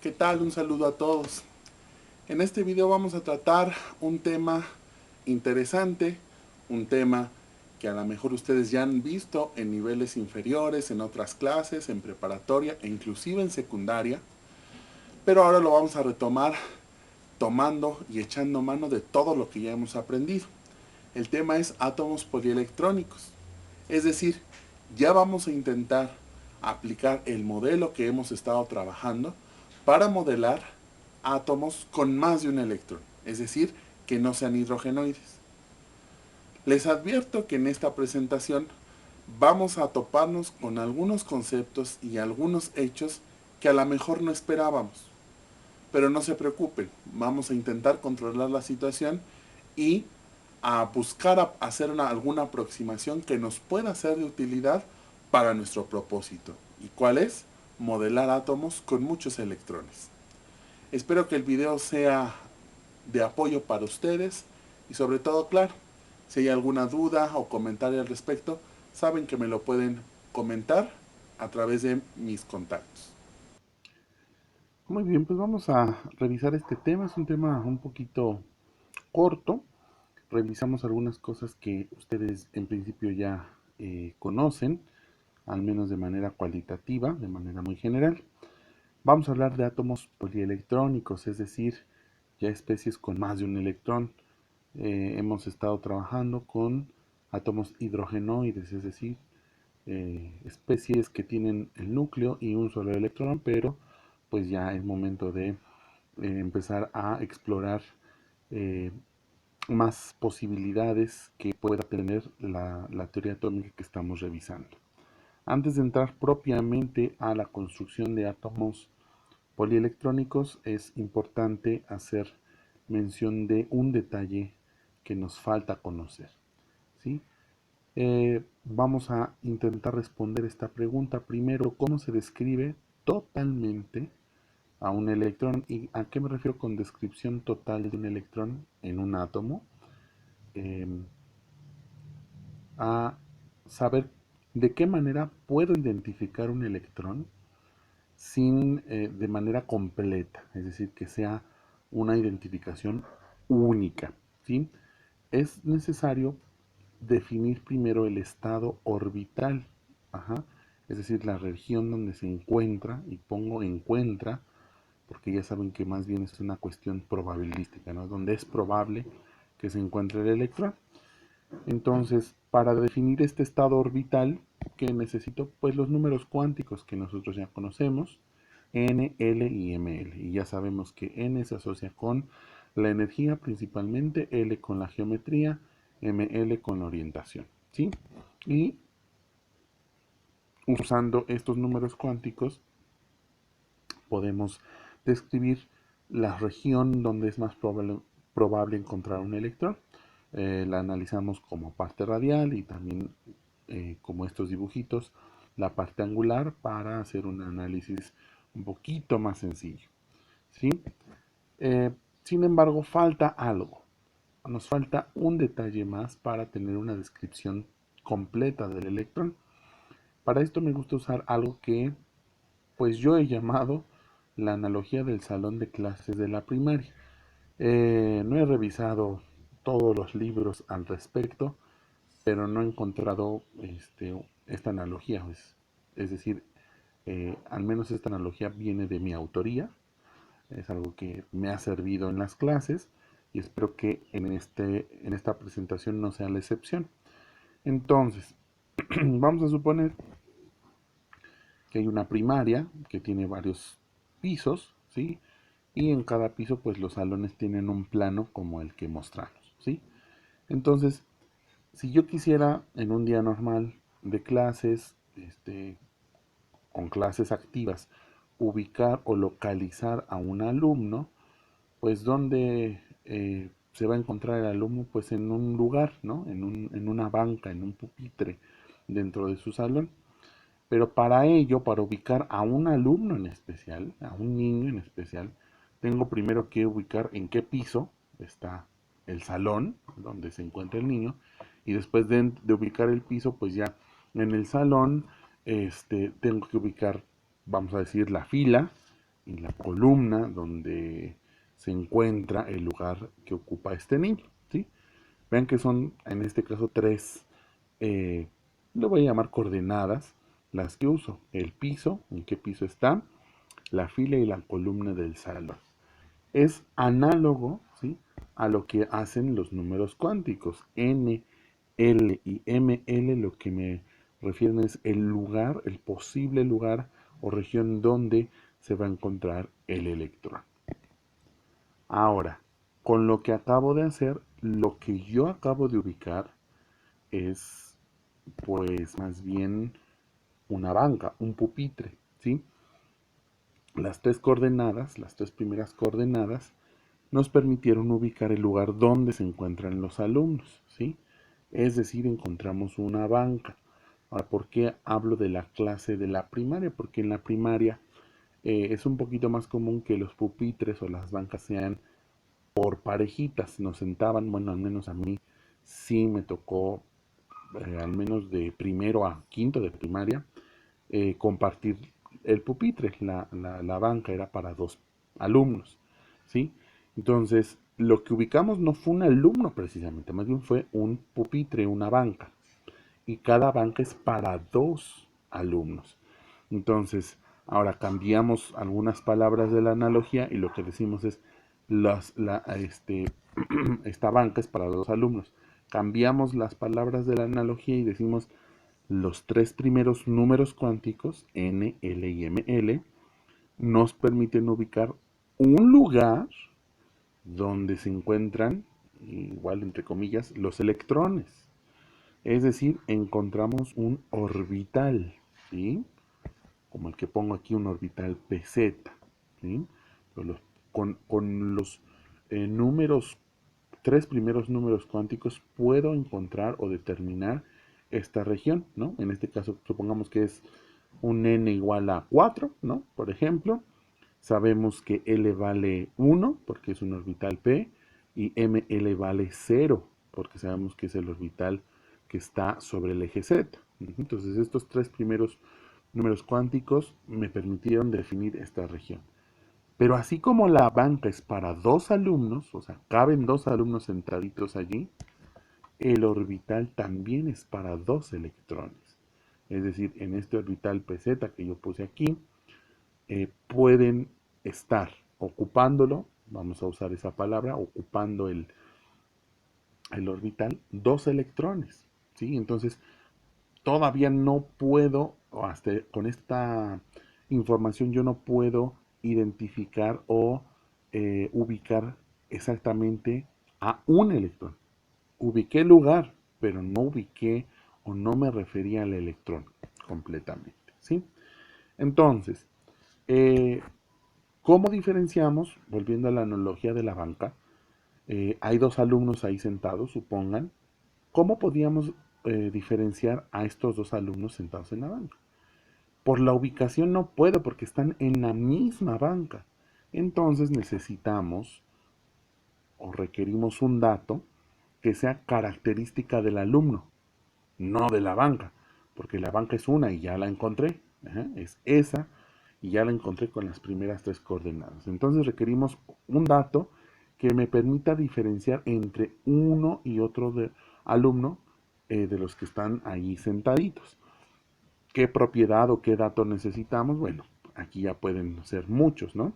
¿Qué tal? Un saludo a todos. En este video vamos a tratar un tema interesante, un tema que a lo mejor ustedes ya han visto en niveles inferiores, en otras clases, en preparatoria e inclusive en secundaria, pero ahora lo vamos a retomar tomando y echando mano de todo lo que ya hemos aprendido. El tema es átomos polielectrónicos, es decir, ya vamos a intentar aplicar el modelo que hemos estado trabajando para modelar átomos con más de un electrón, es decir, que no sean hidrogenoides. Les advierto que en esta presentación vamos a toparnos con algunos conceptos y algunos hechos que a lo mejor no esperábamos. Pero no se preocupen, vamos a intentar controlar la situación y a buscar hacer alguna aproximación que nos pueda ser de utilidad para nuestro propósito. ¿Y cuál es? Modelar átomos con muchos electrones. Espero que el video sea de apoyo para ustedes y sobre todo, claro, si hay alguna duda o comentario al respecto, saben que me lo pueden comentar a través de mis contactos. Muy bien, pues vamos a revisar este tema. Es un tema un poquito corto. Revisamos algunas cosas que ustedes en principio ya conocen, al menos de manera cualitativa, de manera muy general. Vamos a hablar de átomos polielectrónicos, es decir, ya especies con más de un electrón. Hemos estado trabajando con átomos hidrogenoides, es decir, especies que tienen el núcleo y un solo electrón, pero pues ya es momento de empezar a explorar eh, más posibilidades que pueda tener la teoría atómica que estamos revisando. Antes de entrar propiamente a la construcción de átomos polielectrónicos, es importante hacer mención de un detalle que nos falta conocer, ¿sí? Vamos a intentar responder esta pregunta. Primero, ¿cómo se describe totalmente a un electrón? ¿Y a qué me refiero con descripción total de un electrón en un átomo? Eh, a saber de qué manera puedo identificar un electrón de manera completa, es decir, que sea una identificación única, ¿sí? Es necesario definir primero el estado orbital, ajá, es decir, la región donde se encuentra, y pongo encuentra, porque ya saben que más bien es una cuestión probabilística, ¿no? Donde es probable que se encuentre el electrón. Entonces, para definir este estado orbital, ¿qué necesito? Pues los números cuánticos que nosotros ya conocemos, n, l y ml. Y ya sabemos que n se asocia con la energía principalmente, l con la geometría, ml con la orientación, ¿sí? Y usando estos números cuánticos podemos describir la región donde es más probable encontrar un electrón. La analizamos como parte radial y también como estos dibujitos, la parte angular para hacer un análisis un poquito más sencillo, ¿sí? Eh, Sin embargo, falta algo. Nos falta un detalle más para tener una descripción completa del electrón. Para esto me gusta usar algo que pues yo he llamado la analogía del salón de clases de la primaria. No he revisado todos los libros al respecto, pero no he encontrado esta analogía. Es decir, al menos esta analogía viene de mi autoría, es algo que me ha servido en las clases y espero que en esta presentación no sea la excepción. Entonces, vamos a suponer que hay una primaria que tiene varios pisos, ¿sí? Y en cada piso, pues los salones tienen un plano como el que mostramos, ¿sí? Entonces, si yo quisiera en un día normal de clases, con clases activas, ubicar o localizar a un alumno, pues ¿dónde se va a encontrar el alumno? Pues en un lugar, ¿no? En una banca, en un pupitre dentro de su salón. Pero para ello, para ubicar a un alumno en especial, a un niño en especial, tengo primero que ubicar en qué piso está el salón donde se encuentra el niño y después de ubicar el piso, pues ya en el salón tengo que ubicar, vamos a decir, la fila y la columna donde se encuentra el lugar que ocupa este niño, ¿sí? Vean que son, en este caso, tres, eh, lo voy a llamar coordenadas, las que uso. El piso, en qué piso está, la fila y la columna del salón. Es análogo, ¿sí?, a lo que hacen los números cuánticos. N, L y ML lo que me refieren es el lugar, el posible lugar o región donde se va a encontrar el electrón. Ahora, con lo que acabo de hacer, lo que yo acabo de ubicar es, pues, más bien una banca, un pupitre, ¿sí? Las tres coordenadas, las tres primeras coordenadas, nos permitieron ubicar el lugar donde se encuentran los alumnos, ¿sí? Es decir, encontramos una banca. Ahora, ¿por qué hablo de la clase de la primaria? Porque en la primaria es un poquito más común que los pupitres o las bancas sean por parejitas. Nos sentaban, bueno, al menos a mí sí me tocó, al menos de primero a quinto de primaria, compartir el pupitre. La banca era para dos alumnos, ¿sí? Entonces, lo que ubicamos no fue un alumno precisamente, más bien fue un pupitre, una banca. Y cada banca es para dos alumnos. Entonces, ahora cambiamos algunas palabras de la analogía y lo que decimos es, esta banca es para dos alumnos. Cambiamos las palabras de la analogía y decimos los tres primeros números cuánticos, N, L y ML, nos permiten ubicar un lugar donde se encuentran, igual entre comillas, los electrones. Es decir, encontramos un orbital, ¿sí? Como el que pongo aquí, un orbital PZ, ¿sí? Con los números, tres primeros números cuánticos, puedo encontrar o determinar esta región, ¿no? En este caso, supongamos que es un n igual a 4, ¿no? Por ejemplo, sabemos que L vale 1 porque es un orbital P y ML vale 0 porque sabemos que es el orbital que está sobre el eje Z. Entonces estos tres primeros números cuánticos me permitieron definir esta región. Pero así como la banca es para dos alumnos, o sea, caben dos alumnos sentaditos allí, el orbital también es para dos electrones. Es decir, en este orbital PZ que yo puse aquí, pueden estar ocupándolo, vamos a usar esa palabra, ocupando el orbital, dos electrones, ¿sí? Entonces, todavía no puedo, o hasta con esta información yo no puedo identificar o ubicar exactamente a un electrón. Ubiqué el lugar, pero no ubiqué o no me refería al electrón completamente, ¿sí? Entonces, eh, ¿cómo diferenciamos? Volviendo a la analogía de la banca, hay dos alumnos ahí sentados, supongan. ¿Cómo podíamos diferenciar a estos dos alumnos sentados en la banca? Por la ubicación no puedo porque están en la misma banca. Entonces necesitamos o requerimos un dato que sea característica del alumno, no de la banca, porque la banca es una y ya la encontré. Ajá, es esa y ya la encontré con las primeras tres coordenadas. Entonces requerimos un dato que me permita diferenciar entre uno y otro alumno de los que están ahí sentaditos. ¿Qué propiedad o qué dato necesitamos? Bueno, aquí ya pueden ser muchos, ¿no?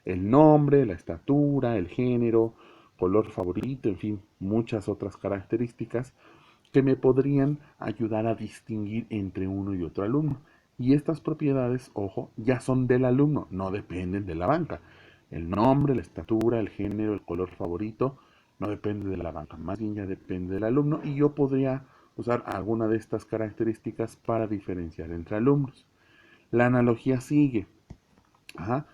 El nombre, la estatura, el género, color favorito, en fin, muchas otras características que me podrían ayudar a distinguir entre uno y otro alumno. Y estas propiedades, ojo, ya son del alumno, no dependen de la banca. El nombre, la estatura, el género, el color favorito, no depende de la banca, más bien ya depende del alumno y yo podría usar alguna de estas características para diferenciar entre alumnos. La analogía sigue. Ajá.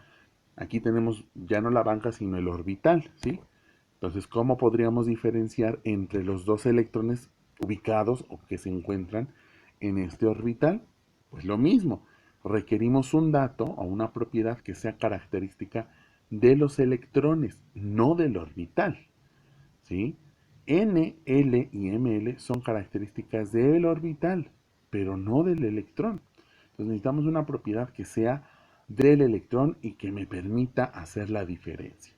Aquí tenemos ya no la banca, sino el orbital, ¿sí? Entonces, ¿cómo podríamos diferenciar entre los dos electrones ubicados o que se encuentran en este orbital? Pues lo mismo, requerimos un dato o una propiedad que sea característica de los electrones, no del orbital, ¿sí? N, L y ML son características del orbital, pero no del electrón. Entonces necesitamos una propiedad que sea del electrón y que me permita hacer la diferencia.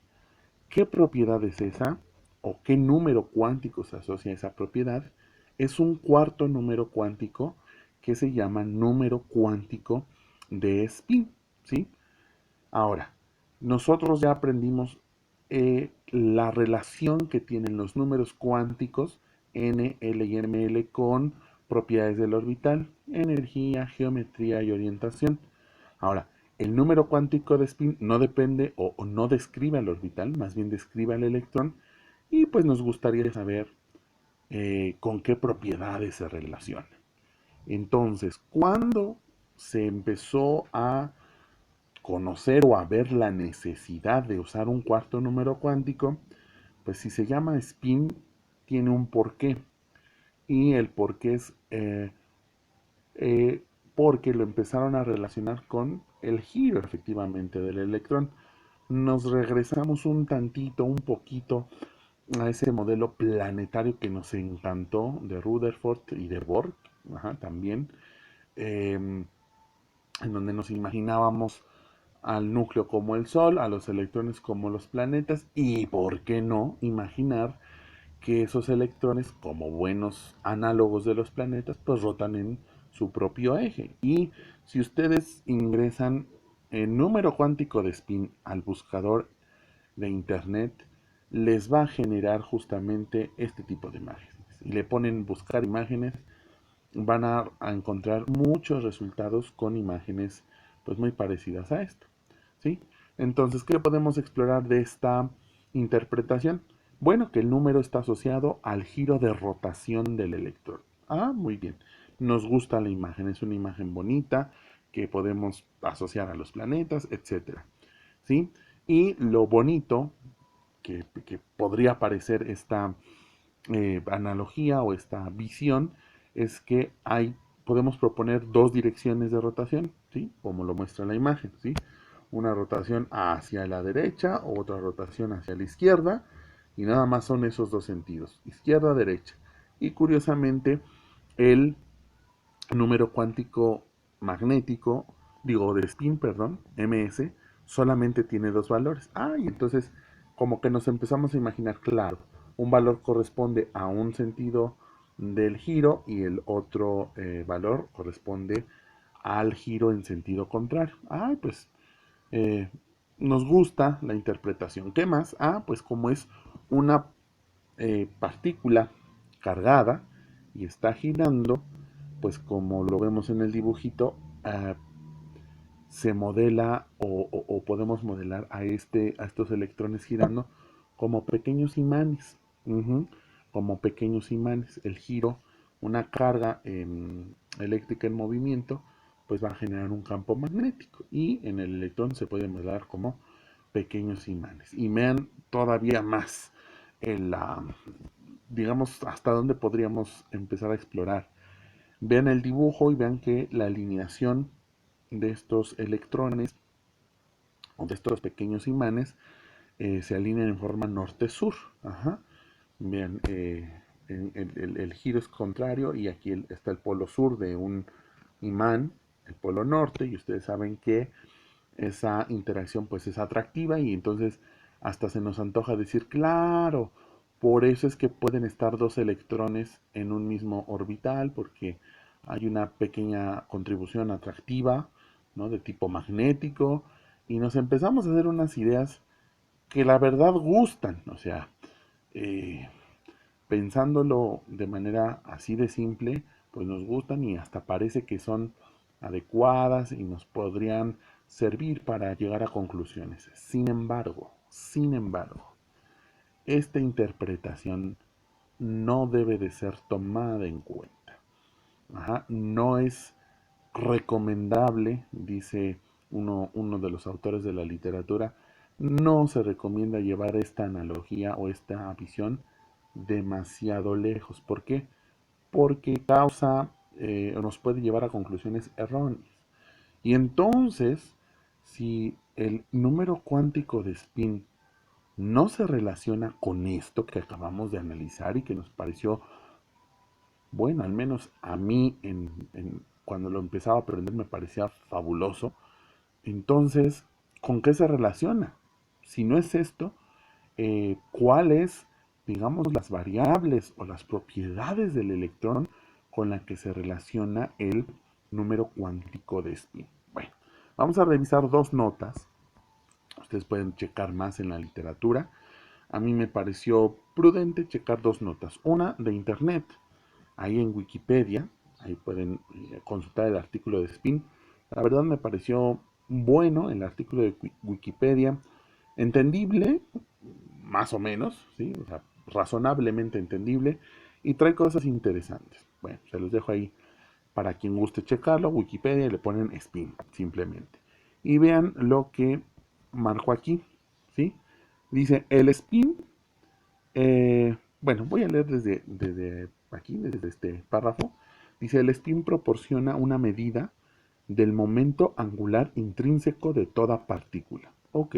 ¿Qué propiedad es esa? ¿O qué número cuántico se asocia a esa propiedad? Es un cuarto número cuántico que se llama número cuántico de spin, ¿sí? Ahora, nosotros ya aprendimos la relación que tienen los números cuánticos n, l y ml con propiedades del orbital, energía, geometría y orientación. Ahora, el número cuántico de spin no depende o no describe al orbital, más bien describe al electrón, y pues nos gustaría saber con qué propiedades se relaciona. Entonces, ¿cuándo se empezó a conocer o a ver la necesidad de usar un cuarto número cuántico? Pues si se llama spin, tiene un porqué. Y el porqué es eh, porque lo empezaron a relacionar con el giro efectivamente del electrón. Nos regresamos un tantito, un poquito a ese modelo planetario que nos encantó de Rutherford y de Bohr, ajá, también, en donde nos imaginábamos al núcleo como el Sol, a los electrones como los planetas y, ¿por qué no?, imaginar que esos electrones, como buenos análogos de los planetas, pues rotan en su propio eje. Y si ustedes ingresan el número cuántico de spin al buscador de internet, les va a generar justamente este tipo de imágenes. Y le ponen buscar imágenes, van a encontrar muchos resultados con imágenes pues muy parecidas a esto, ¿sí? Entonces, ¿qué podemos explorar de esta interpretación? Bueno, que el número está asociado al giro de rotación del electrón. Ah, muy bien. Nos gusta la imagen, es una imagen bonita que podemos asociar a los planetas, etcétera, ¿sí? Y lo bonito que podría parecer esta analogía o esta visión es que podemos proponer dos direcciones de rotación, ¿sí? Como lo muestra la imagen, ¿sí? Una rotación hacia la derecha, otra rotación hacia la izquierda, y nada más son esos dos sentidos, izquierda, derecha. Y curiosamente, el número cuántico magnético, digo de spin, perdón, ms, solamente tiene dos valores. Ah, y entonces como que nos empezamos a imaginar, claro, un valor corresponde a un sentido del giro y el otro valor corresponde al giro en sentido contrario. Ah, pues eh, nos gusta la interpretación. ¿Qué más? Ah, pues como es una partícula cargada y está girando, pues como lo vemos en el dibujito, se modela o podemos modelar a estos electrones girando como pequeños imanes. Ujú, como pequeños imanes. El giro, una carga eléctrica en movimiento, pues va a generar un campo magnético. Y en el electrón se puede modelar como pequeños imanes. Y vean todavía más la, digamos, hasta dónde podríamos empezar a explorar. Vean el dibujo y vean que la alineación de estos electrones o de estos pequeños imanes se alinean en forma norte-sur. Ajá. Vean, el giro es contrario y aquí está el polo sur de un imán, el polo norte, y ustedes saben que esa interacción pues es atractiva y entonces hasta se nos antoja decir, claro, por eso es que pueden estar dos electrones en un mismo orbital, porque hay una pequeña contribución atractiva, ¿no? De tipo magnético, y nos empezamos a hacer unas ideas que la verdad gustan, o sea, eh, pensándolo de manera así de simple, pues nos gustan y hasta parece que son adecuadas y nos podrían servir para llegar a conclusiones. Sin embargo, esta interpretación no debe de ser tomada en cuenta. Ajá, no es recomendable, dice uno de los autores de la literatura, no se recomienda llevar esta analogía o esta visión demasiado lejos. ¿Por qué? Porque nos puede llevar a conclusiones erróneas. Y entonces, si el número cuántico de spin no se relaciona con esto que acabamos de analizar y que nos pareció, bueno, al menos a mí cuando lo empezaba a aprender me parecía fabuloso, Entonces, ¿con qué se relaciona? Si no es esto, ¿cuáles, digamos, las variables o las propiedades del electrón con la que se relaciona el número cuántico de spin? Bueno, vamos a revisar dos notas. Ustedes pueden checar más en la literatura. A mí me pareció prudente checar dos notas. Una de internet, ahí en Wikipedia, ahí pueden consultar el artículo de spin. La verdad me pareció bueno el artículo de Wikipedia, entendible, más o menos, ¿sí? O sea, razonablemente entendible, y trae cosas interesantes. Bueno, se los dejo ahí para quien guste checarlo. Wikipedia, le ponen spin, simplemente. Y vean lo que marco aquí, ¿sí? Dice, el spin, bueno, voy a leer desde aquí, desde este párrafo. Dice, el spin proporciona una medida del momento angular intrínseco de toda partícula. Ok,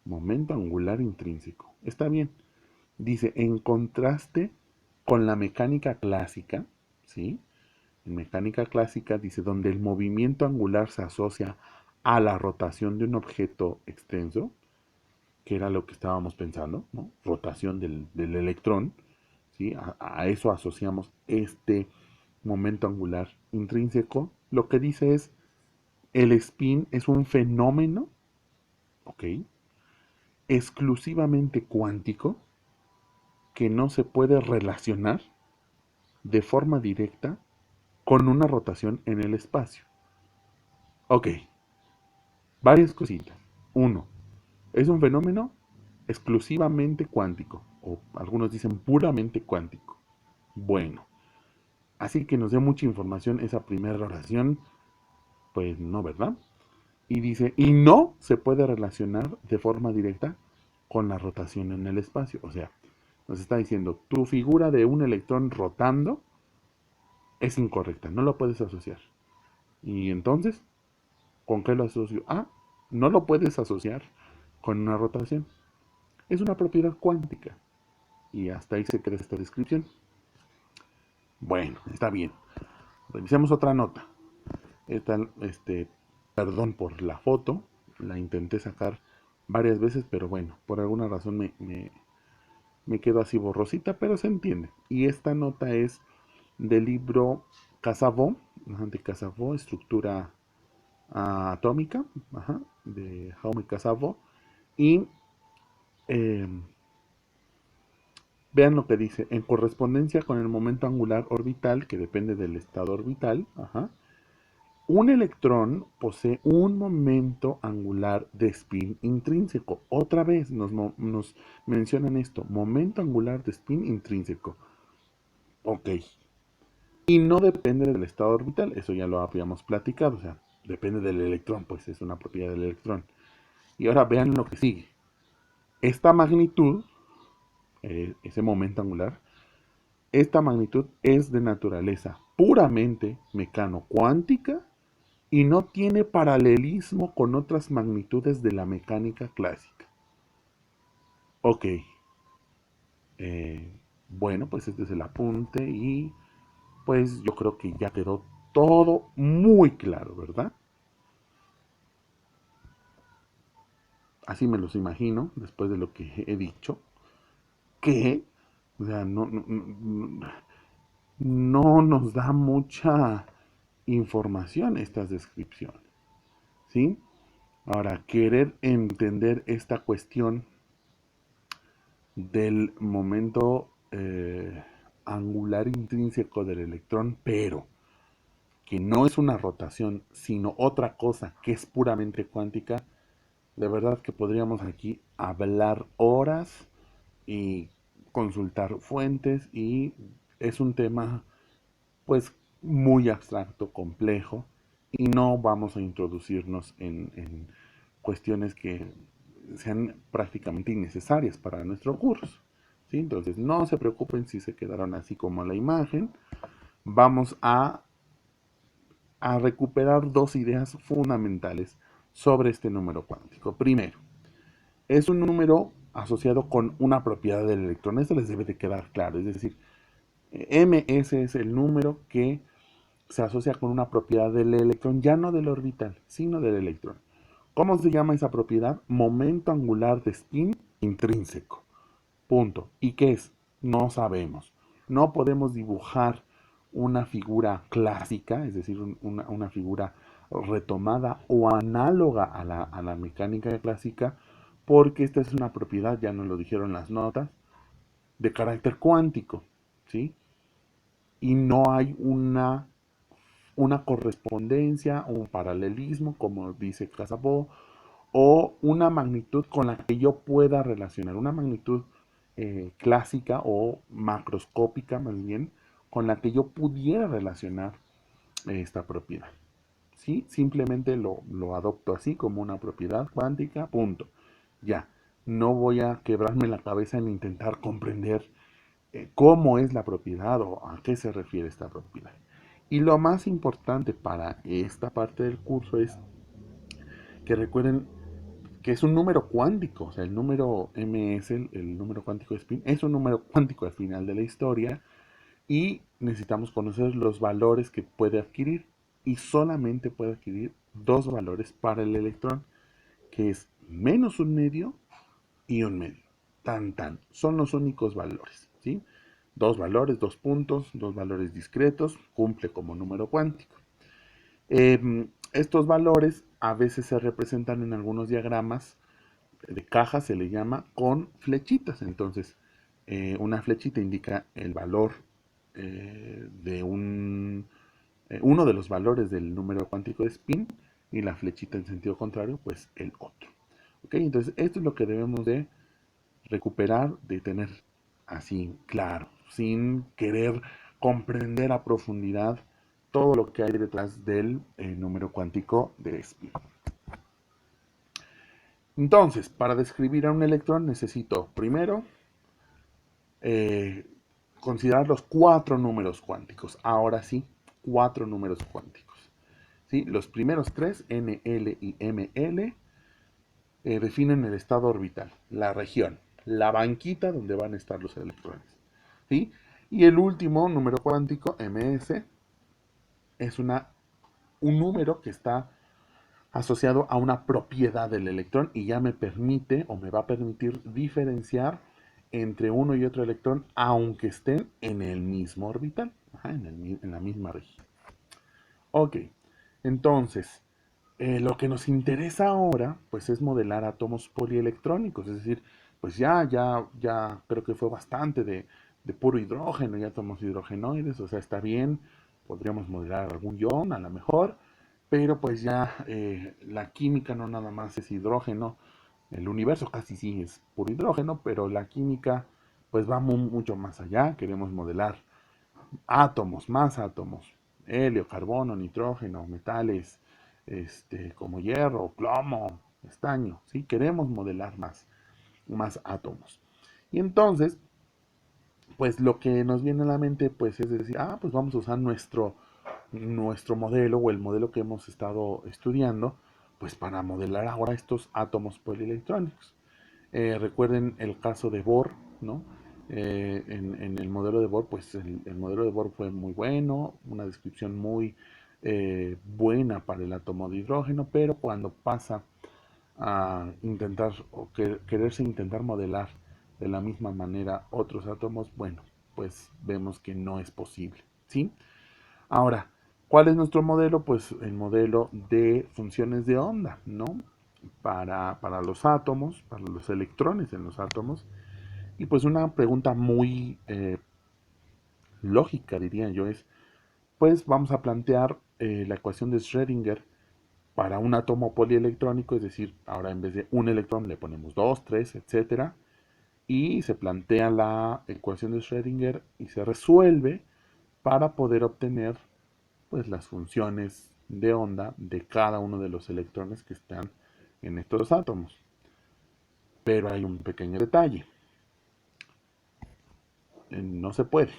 momento angular intrínseco. Está bien. Dice, en contraste con la mecánica clásica, ¿sí? En mecánica clásica dice, donde el movimiento angular se asocia a la rotación de un objeto extenso, que era lo que estábamos pensando, ¿no? Rotación del electrón, ¿sí? A eso asociamos este momento angular intrínseco. Lo que dice es, el spin es un fenómeno, ¿ok? Exclusivamente cuántico, que no se puede relacionar de forma directa con una rotación en el espacio. Ok, varias cositas. Uno, es un fenómeno exclusivamente cuántico, o algunos dicen puramente cuántico. Bueno, así que nos dio mucha información esa primera oración, pues no, ¿verdad? Y dice, y no se puede relacionar de forma directa con la rotación en el espacio. O sea, nos está diciendo, tu figura de un electrón rotando es incorrecta, no lo puedes asociar. Y entonces, ¿con qué lo asocio? Ah, no lo puedes asociar con una rotación. Es una propiedad cuántica. Y hasta ahí se queda esta descripción. Bueno, está bien. Revisemos otra nota. Esta, perdón por la foto. La intenté sacar varias veces, pero bueno, por alguna razón me quedó así borrosita, pero se entiende. Y esta nota es del libro Casavó, de Casavó, estructura atómica, ajá, de Jaume Casavó. Y eh, vean lo que dice, en correspondencia con el momento angular orbital, que depende del estado orbital, ajá, un electrón posee un momento angular de spin intrínseco. Otra vez nos mencionan esto, momento angular de spin intrínseco. Ok. Y no depende del estado orbital, eso ya lo habíamos platicado, o sea, depende del electrón, pues es una propiedad del electrón. Y ahora vean lo que sigue. Esta magnitud, ese momento angular, esta magnitud es de naturaleza puramente mecano-cuántica y no tiene paralelismo con otras magnitudes de la mecánica clásica. Ok, eh, bueno, pues este es el apunte y pues yo creo que ya quedó todo muy claro, ¿verdad? Así me los imagino, después de lo que he dicho, que, o sea, no nos da mucha información estas descripciones, ¿sí? Ahora, querer entender esta cuestión del momento angular intrínseco del electrón, pero que no es una rotación, sino otra cosa que es puramente cuántica, de verdad que podríamos aquí hablar horas y consultar fuentes y es un tema pues muy abstracto, complejo y no vamos a introducirnos en cuestiones que sean prácticamente innecesarias para nuestro curso. ¿Sí? Entonces no se preocupen si se quedaron así como la imagen. Vamos a recuperar dos ideas fundamentales sobre este número cuántico. Primero, es un número asociado con una propiedad del electrón. Esto les debe de quedar claro. Es decir, ms es el número que se asocia con una propiedad del electrón, ya no del orbital, sino del electrón. ¿Cómo se llama esa propiedad? Momento angular de spin intrínseco. Punto. ¿Y qué es? No sabemos. No podemos dibujar una figura clásica, es decir, una figura retomada o análoga a la mecánica clásica, porque esta es una propiedad, ya nos lo dijeron las notas, de carácter cuántico, ¿sí? Y no hay una correspondencia, un paralelismo, como dice Casabó, o una magnitud con la que yo pueda relacionar, una magnitud clásica o macroscópica más bien, con la que yo pudiera relacionar esta propiedad. ¿Sí? Simplemente lo adopto así como una propiedad cuántica, punto. Ya, no voy a quebrarme la cabeza en intentar comprender cómo es la propiedad o a qué se refiere esta propiedad. Y lo más importante para esta parte del curso es que recuerden que es un número cuántico, o sea, el número ms, el número cuántico de spin, es un número cuántico al final de la historia y necesitamos conocer los valores que puede adquirir y solamente puede adquirir dos valores para el electrón, que es menos un medio y un medio. Tan, tan. Son los únicos valores, ¿sí? Dos valores, dos puntos, dos valores discretos, cumple como número cuántico. Estos valores a veces se representan en algunos diagramas de caja, se le llama, con flechitas. Entonces, una flechita indica el valor de uno de los valores del número cuántico de spin y la flechita en sentido contrario, pues el otro. ¿Ok? Entonces, esto es lo que debemos de recuperar, de tener así claro, sin querer comprender a profundidad todo lo que hay detrás del número cuántico de spin. Entonces, para describir a un electrón necesito primero eh, considerar los cuatro números cuánticos. Ahora sí, cuatro números cuánticos. ¿Sí? Los primeros tres, N, L y M, L, definen el estado orbital, la región, la banquita donde van a estar los electrones. ¿Sí? Y el último número cuántico, ms, es un número que está asociado a una propiedad del electrón y ya me permite o me va a permitir diferenciar entre uno y otro electrón aunque estén en el mismo orbital, ajá, en la misma región. Ok, entonces, lo que nos interesa ahora, pues es modelar átomos polielectrónicos, es decir, pues ya creo que fue bastante de puro hidrógeno y átomos hidrogenoides, o sea, está bien, podríamos modelar algún ion a lo mejor, pero pues ya la química no nada más es hidrógeno, el universo casi sí es puro hidrógeno, pero la química pues va mucho más allá, queremos modelar átomos, más átomos, helio, carbono, nitrógeno, metales, como hierro, plomo, estaño, ¿sí? Queremos modelar más átomos. Y entonces, pues lo que nos viene a la mente, pues es decir, pues vamos a usar nuestro modelo o el modelo que hemos estado estudiando, pues para modelar ahora estos átomos polielectrónicos. Recuerden el caso de Bohr, ¿no? En el modelo de Bohr, pues el modelo de Bohr fue muy bueno, una descripción muy buena para el átomo de hidrógeno, pero cuando pasa a intentar o quererse intentar modelar de la misma manera otros átomos, bueno, pues vemos que no es posible, ¿sí? Ahora, ¿cuál es nuestro modelo? Pues el modelo de funciones de onda, ¿no? Para los átomos, para los electrones en los átomos. Y pues una pregunta muy lógica, diría yo, es, pues vamos a plantear la ecuación de Schrödinger para un átomo polielectrónico, es decir, ahora en vez de un electrón le ponemos dos, tres, etcétera, y se plantea la ecuación de Schrödinger y se resuelve para poder obtener pues las funciones de onda de cada uno de los electrones que están en estos átomos. Pero hay un pequeño detalle. No se puede.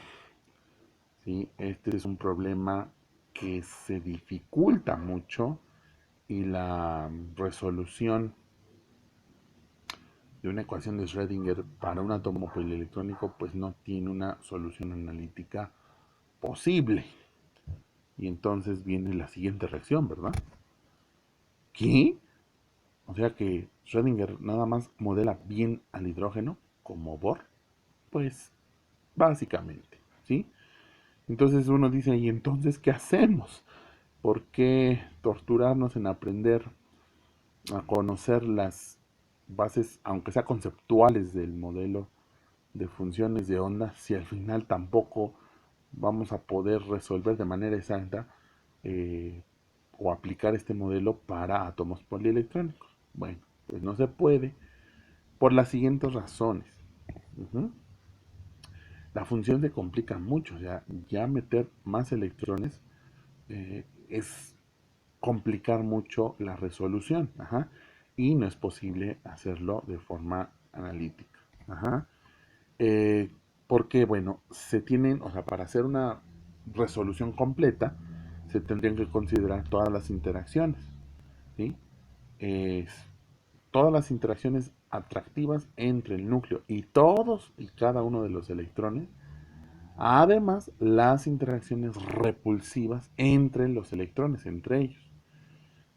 ¿Sí? Este es un problema que se dificulta mucho y la resolución de una ecuación de Schrödinger para un átomo polielectrónico pues no tiene una solución analítica posible. Y entonces viene la siguiente reacción, ¿verdad? ¿Qué? O sea que Schrödinger nada más modela bien al hidrógeno como Bohr, pues básicamente, ¿sí? Entonces uno dice, ¿y entonces qué hacemos? ¿Por qué torturarnos en aprender a conocer las bases, aunque sea conceptuales, del modelo de funciones de onda, si al final tampoco vamos a poder resolver de manera exacta eh, o aplicar este modelo para átomos polielectrónicos? Bueno, pues no se puede por las siguientes razones. Ujú. La función se complica mucho, o sea, ya meter más electrones es complicar mucho la resolución, ajá, y no es posible hacerlo de forma analítica. Ajá. Porque, bueno, se tienen, o sea, para hacer una resolución completa, se tendrían que considerar todas las interacciones, ¿sí? Es, todas las interacciones atractivas entre el núcleo y todos y cada uno de los electrones, además las interacciones repulsivas entre los electrones, entre ellos.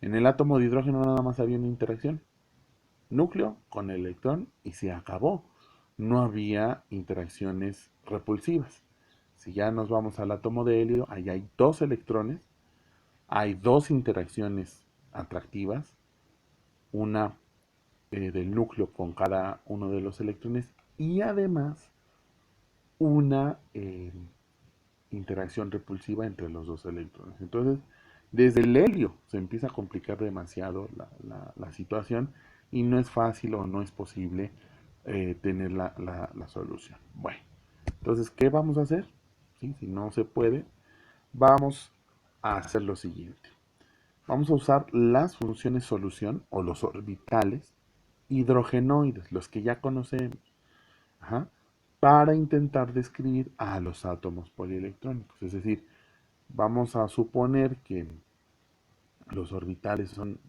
En el átomo de hidrógeno nada más había una interacción, núcleo con electrón, y se acabó. No había interacciones repulsivas. Si ya nos vamos al átomo de helio, ahí hay dos electrones, hay dos interacciones atractivas, una del núcleo con cada uno de los electrones y además una interacción repulsiva entre los dos electrones. Entonces, desde el helio se empieza a complicar demasiado la situación y no es fácil o no es posible tener la solución. Bueno, entonces, ¿qué vamos a hacer? ¿Sí? Si no se puede, vamos a hacer lo siguiente. Vamos a usar las funciones solución o los orbitales hidrogenoides, los que ya conocemos. Ajá, para intentar describir a los átomos polielectrónicos. Es decir, vamos a suponer que los orbitales son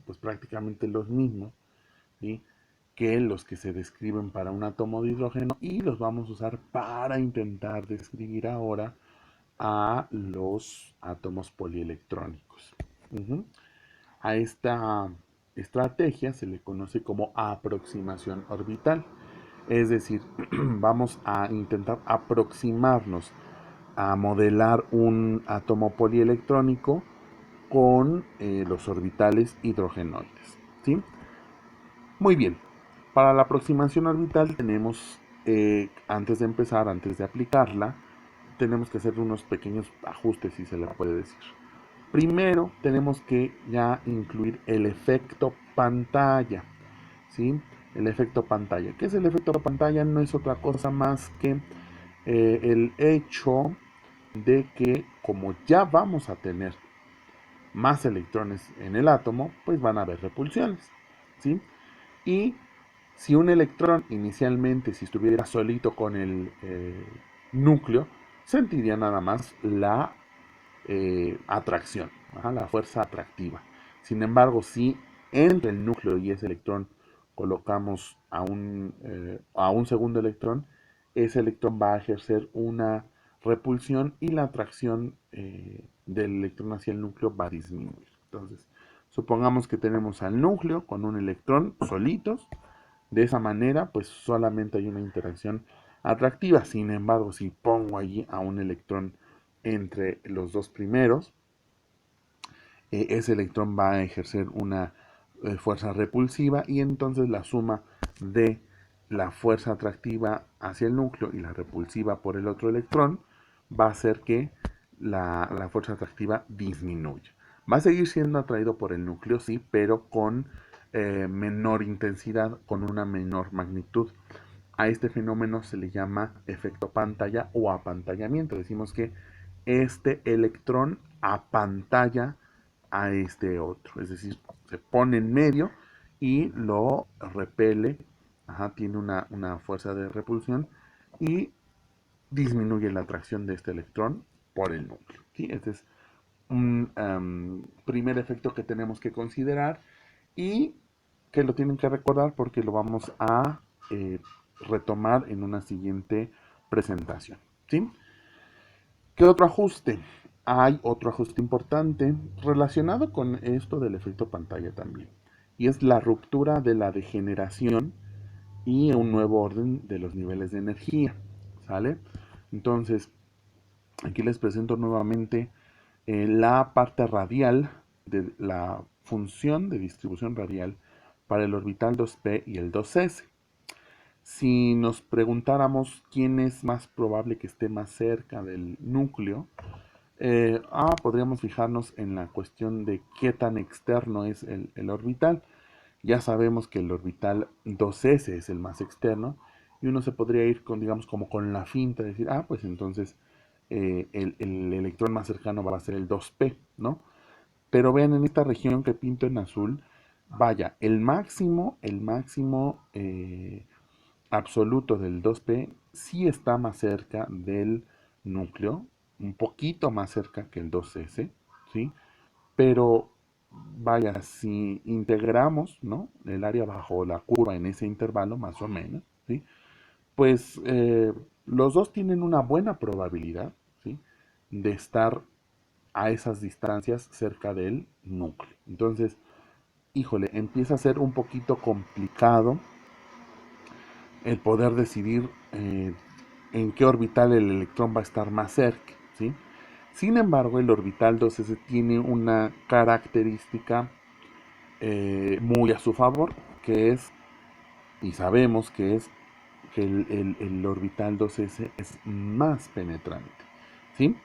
pues prácticamente los mismos, ¿sí?, que los que se describen para un átomo de hidrógeno y los vamos a usar para intentar describir ahora a los átomos polielectrónicos. Uh-huh. A esta estrategia se le conoce como aproximación orbital. Es decir, vamos a intentar aproximarnos a modelar un átomo polielectrónico con los orbitales hidrogenoides, ¿sí? Muy bien. Para la aproximación orbital tenemos, antes de empezar, antes de aplicarla, tenemos que hacer unos pequeños ajustes, si se le puede decir. Primero tenemos que ya incluir el efecto pantalla, ¿sí? El efecto pantalla. ¿Qué es el efecto pantalla? No es otra cosa más que el hecho de que como ya vamos a tener más electrones en el átomo, pues van a haber repulsiones, ¿sí? Y si un electrón inicialmente, si estuviera solito con el núcleo, sentiría nada más la atracción, ajá, la fuerza atractiva. Sin embargo, si entre el núcleo y ese electrón colocamos a un segundo electrón, ese electrón va a ejercer una repulsión y la atracción del electrón hacia el núcleo va a disminuir. Entonces, supongamos que tenemos al núcleo con un electrón solitos. De esa manera, pues solamente hay una interacción atractiva. Sin embargo, si pongo allí a un electrón entre los dos primeros, ese electrón va a ejercer una fuerza repulsiva y entonces la suma de la fuerza atractiva hacia el núcleo y la repulsiva por el otro electrón va a hacer que la fuerza atractiva disminuya. Va a seguir siendo atraído por el núcleo, sí, pero con menor intensidad, con una menor magnitud. A este fenómeno se le llama efecto pantalla o apantallamiento. Decimos que este electrón apantalla a este otro, es decir, se pone en medio y lo repele, ajá, tiene una fuerza de repulsión y disminuye la atracción de este electrón por el núcleo, ¿sí? Este es un primer efecto que tenemos que considerar y que lo tienen que recordar porque lo vamos a retomar en una siguiente presentación, ¿sí? ¿Qué otro ajuste? Hay otro ajuste importante relacionado con esto del efecto pantalla también. y es la ruptura de la degeneración y un nuevo orden de los niveles de energía, ¿sale? Entonces, aquí les presento nuevamente la parte radial de la función de distribución radial para el orbital 2p y el 2s. Si nos preguntáramos quién es más probable que esté más cerca del núcleo, podríamos fijarnos en la cuestión de qué tan externo es el orbital. Ya sabemos que el orbital 2s es el más externo y uno se podría ir con, digamos, como con la finta de decir, pues entonces el electrón más cercano va a ser el 2p, ¿no? Pero vean en esta región que pinto en azul, vaya, el máximo absoluto del 2p sí está más cerca del núcleo, un poquito más cerca que el 2s, ¿sí? Pero vaya, si integramos, ¿no?, el área bajo la curva en ese intervalo, más o menos, ¿sí?, pues los dos tienen una buena probabilidad, ¿sí?, de estar a esas distancias cerca del núcleo. Entonces, híjole, empieza a ser un poquito complicado el poder decidir en qué orbital el electrón va a estar más cerca, ¿sí? Sin embargo, el orbital 2s tiene una característica muy a su favor, que es, y sabemos que es, que el orbital 2s es más penetrante, ¿sí?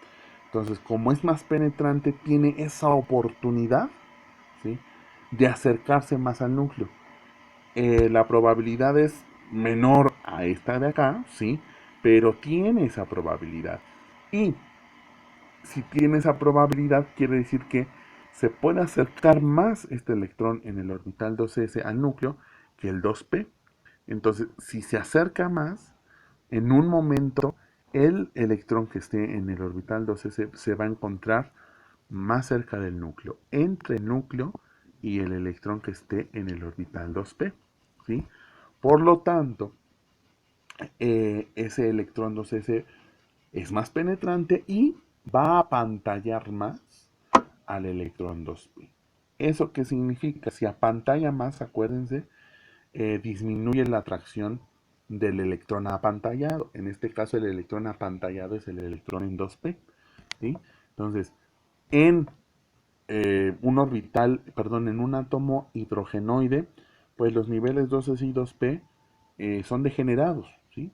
Entonces, como es más penetrante, tiene esa oportunidad, ¿sí?, de acercarse más al núcleo. La probabilidad es menor a esta de acá, ¿sí? Pero tiene esa probabilidad. Y si tiene esa probabilidad, quiere decir que se puede acercar más este electrón en el orbital 2s al núcleo que el 2p. Entonces, si se acerca más, en un momento el electrón que esté en el orbital 2s se va a encontrar más cerca del núcleo, entre el núcleo y el electrón que esté en el orbital 2p, ¿sí? Por lo tanto, ese electrón 2s es más penetrante y va a apantallar más al electrón 2p. ¿Eso qué significa? Si apantalla más, acuérdense, disminuye la atracción del electrón apantallado. En este caso, el electrón apantallado es el electrón en 2p, ¿sí? Entonces, en un orbital, perdón, en un átomo hidrogenoide, pues los niveles 2s y 2p son degenerados, ¿sí?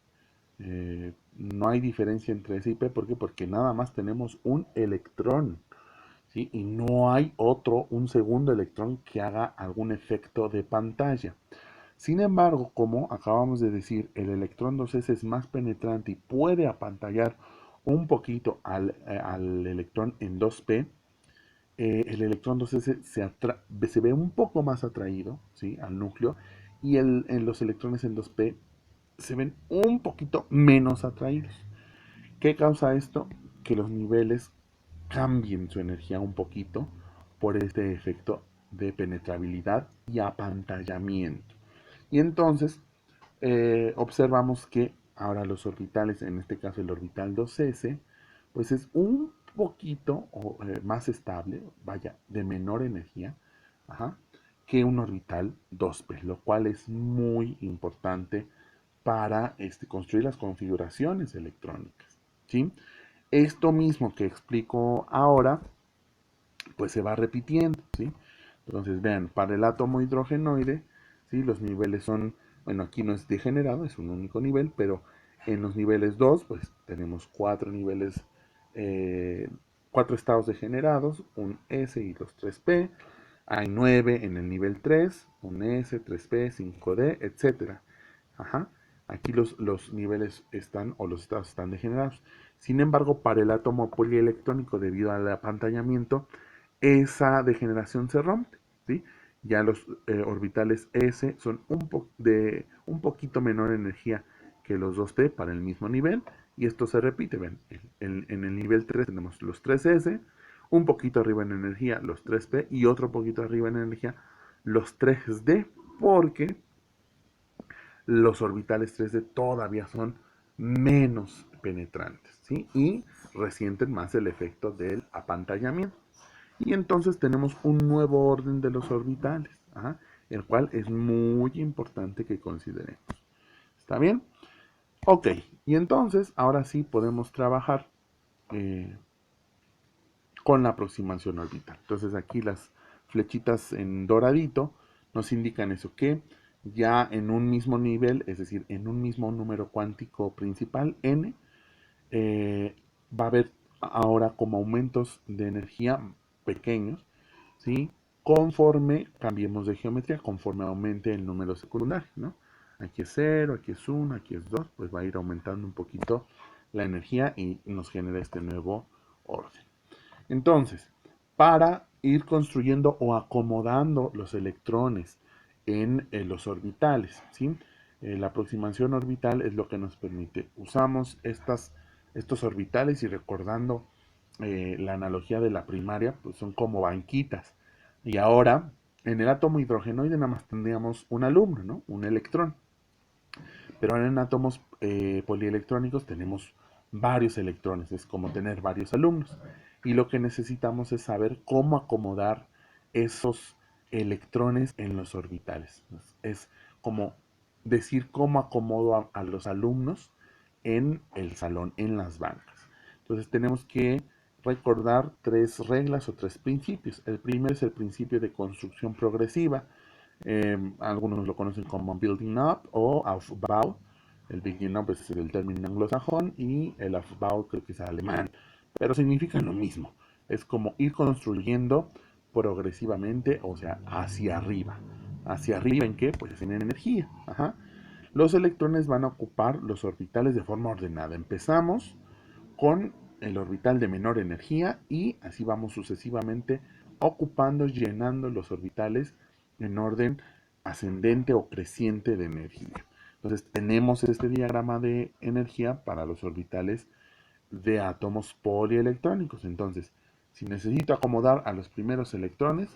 No hay diferencia entre S y P, ¿por qué? Porque nada más tenemos un electrón, ¿sí? Y no hay un segundo electrón que haga algún efecto de pantalla. Sin embargo, como acabamos de decir, el electrón 2s es más penetrante y puede apantallar un poquito al electrón en 2p, el electrón 2s se ve un poco más atraído, ¿sí?, al núcleo, y en los electrones en 2p se ven un poquito menos atraídos. ¿Qué causa esto? Que los niveles cambien su energía un poquito por este efecto de penetrabilidad y apantallamiento. Y entonces observamos que ahora los orbitales, en este caso el orbital 2s, pues es un poquito más estable, vaya, de menor energía, ajá, que un orbital 2p, lo cual es muy importante para construir las configuraciones electrónicas, ¿sí? Esto mismo que explico ahora, pues se va repitiendo, ¿sí? Entonces, vean, para el átomo hidrogenoide, ¿sí?, los niveles son, bueno, aquí no es degenerado, es un único nivel, pero en los niveles 2, pues tenemos eh, cuatro estados degenerados, un S y los 3p. Hay 9 en el nivel 3, un S, 3p, 5d, etcétera. Ajá. Aquí los niveles están, o los estados están degenerados. Sin embargo, para el átomo polielectrónico, debido al apantallamiento, esa degeneración se rompe, ¿sí? Ya los orbitales S son de un poquito menor energía que los 2p para el mismo nivel, y esto se repite. Ven, en el nivel 3 tenemos los 3s, un poquito arriba en energía los 3p y otro poquito arriba en energía los 3d, porque los orbitales 3D todavía son menos penetrantes, ¿sí?, y resienten más el efecto del apantallamiento. Y entonces tenemos un nuevo orden de los orbitales. Ajá. el cual es muy importante que consideremos. ¿Está bien? Ok, y entonces ahora sí podemos trabajar eh, con la aproximación orbital. Entonces aquí las flechitas en doradito nos indican eso, que ya en un mismo nivel, es decir, en un mismo número cuántico principal, n, eh, va a haber ahora como aumentos de energía pequeños, ¿sí? Conforme cambiemos de geometría, conforme aumente el número secundario, ¿no? Aquí es 0, aquí es 1, aquí es 2, pues va a ir aumentando un poquito la energía y nos genera este nuevo orden. Entonces, para ir construyendo o acomodando los electrones en los orbitales, ¿sí? La aproximación orbital es lo que nos permite. Usamos estos orbitales y recordando la analogía de la primaria, pues son como banquitas. Y ahora, en el átomo hidrogenoide nada más tendríamos un alumno, ¿no? Un electrón. Pero ahora en átomos polielectrónicos tenemos varios electrones, es como tener varios alumnos. Y lo que necesitamos es saber cómo acomodar esos electrones en los orbitales. Es como decir cómo acomodo a los alumnos en el salón, en las bancas. Entonces tenemos que recordar tres reglas o tres principios. El primero es el principio de construcción progresiva. Algunos lo conocen como building up o Aufbau. El building up es el término anglosajón y el Aufbau creo que es alemán, pero significan lo mismo. Es como ir construyendo progresivamente, o sea, hacia arriba. ¿Hacia arriba en qué? Pues en energía. Ajá. Los electrones van a ocupar los orbitales de forma ordenada. Empezamos con el orbital de menor energía y así vamos sucesivamente ocupando, llenando los orbitales en orden ascendente o creciente de energía. Entonces tenemos este diagrama de energía para los orbitales de átomos polielectrónicos. Entonces, si necesito acomodar a los primeros electrones,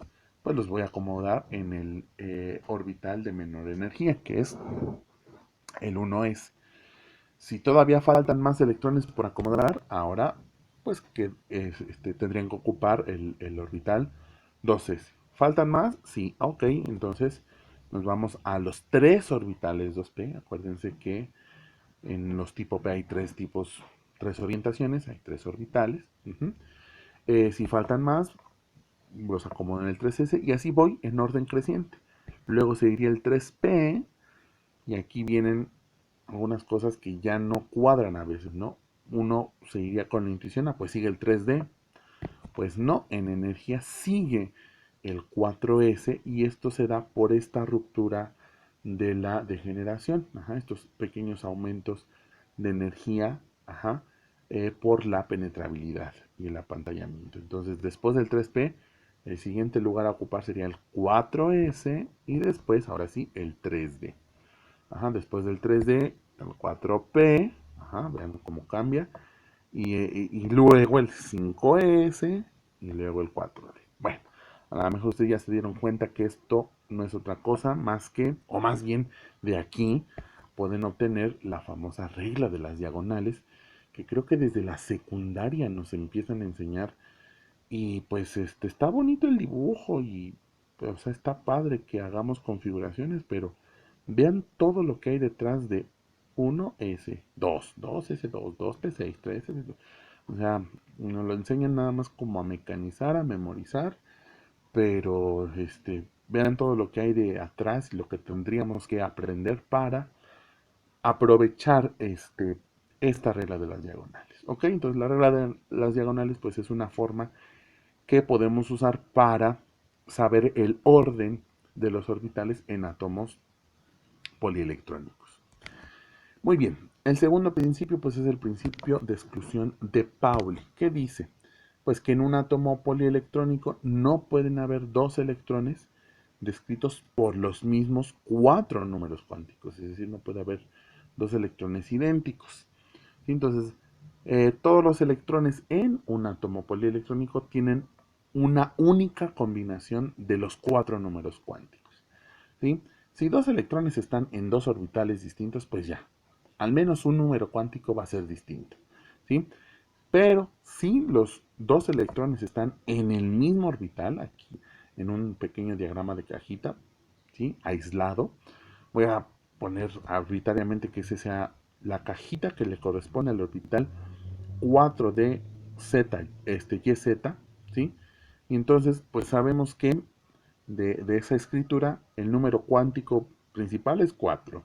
pues los voy a acomodar en el orbital de menor energía, que es el 1s. Si todavía faltan más electrones por acomodar, ahora pues que tendrían que ocupar el orbital 2s. ¿Faltan más? Sí, ok, entonces nos vamos a los tres orbitales 2p. Acuérdense que en los tipo P hay tres tipos, tres orientaciones, hay tres orbitales. Si faltan más, los acomodo en el 3s y así voy en orden creciente. Luego seguiría el 3p y aquí vienen algunas cosas que ya no cuadran a veces, ¿no? Uno se iría con la intuición, pues sigue el 3D. Pues no, en energía sigue el 4S y esto se da por esta ruptura de la degeneración, ajá, estos pequeños aumentos de energía, ajá, por la penetrabilidad y el apantallamiento. Entonces, después del 3P, el siguiente lugar a ocupar sería el 4S y después, ahora sí, el 3D. Ajá, después del 3D, el 4P, ajá, vean cómo cambia, y luego el 5S y luego el 4D. Bueno, a lo mejor ustedes ya se dieron cuenta que esto no es otra cosa más que, o más bien de aquí, pueden obtener la famosa regla de las diagonales, que creo que desde la secundaria nos empiezan a enseñar. Y pues está bonito el dibujo y o sea, está padre que hagamos configuraciones, pero vean todo lo que hay detrás de 1S, 2, 2S2, 2P6, 3S2. O sea, nos lo enseñan nada más como a mecanizar, a memorizar, pero vean todo lo que hay de atrás y lo que tendríamos que aprender para aprovechar esta regla de las diagonales. ¿Ok? Entonces la regla de las diagonales pues es una forma que podemos usar para saber el orden de los orbitales en átomos polielectrónicos. Muy bien, el segundo principio pues es el principio de exclusión de Pauli. ¿Qué dice? Pues que en un átomo polielectrónico no pueden haber dos electrones descritos por los mismos cuatro números cuánticos, es decir, no puede haber dos electrones idénticos. Entonces, todos los electrones en un átomo polielectrónico tienen una única combinación de los cuatro números cuánticos. ¿Sí? Si dos electrones están en dos orbitales distintos, pues ya, al menos un número cuántico va a ser distinto. ¿Sí? Pero si los dos electrones están en el mismo orbital, aquí en un pequeño diagrama de cajita, ¿sí? Aislado. Voy a poner arbitrariamente que ese sea la cajita que le corresponde al orbital 4D Z, YZ, ¿sí? Y entonces, pues sabemos que de esa escritura, el número cuántico principal es 4.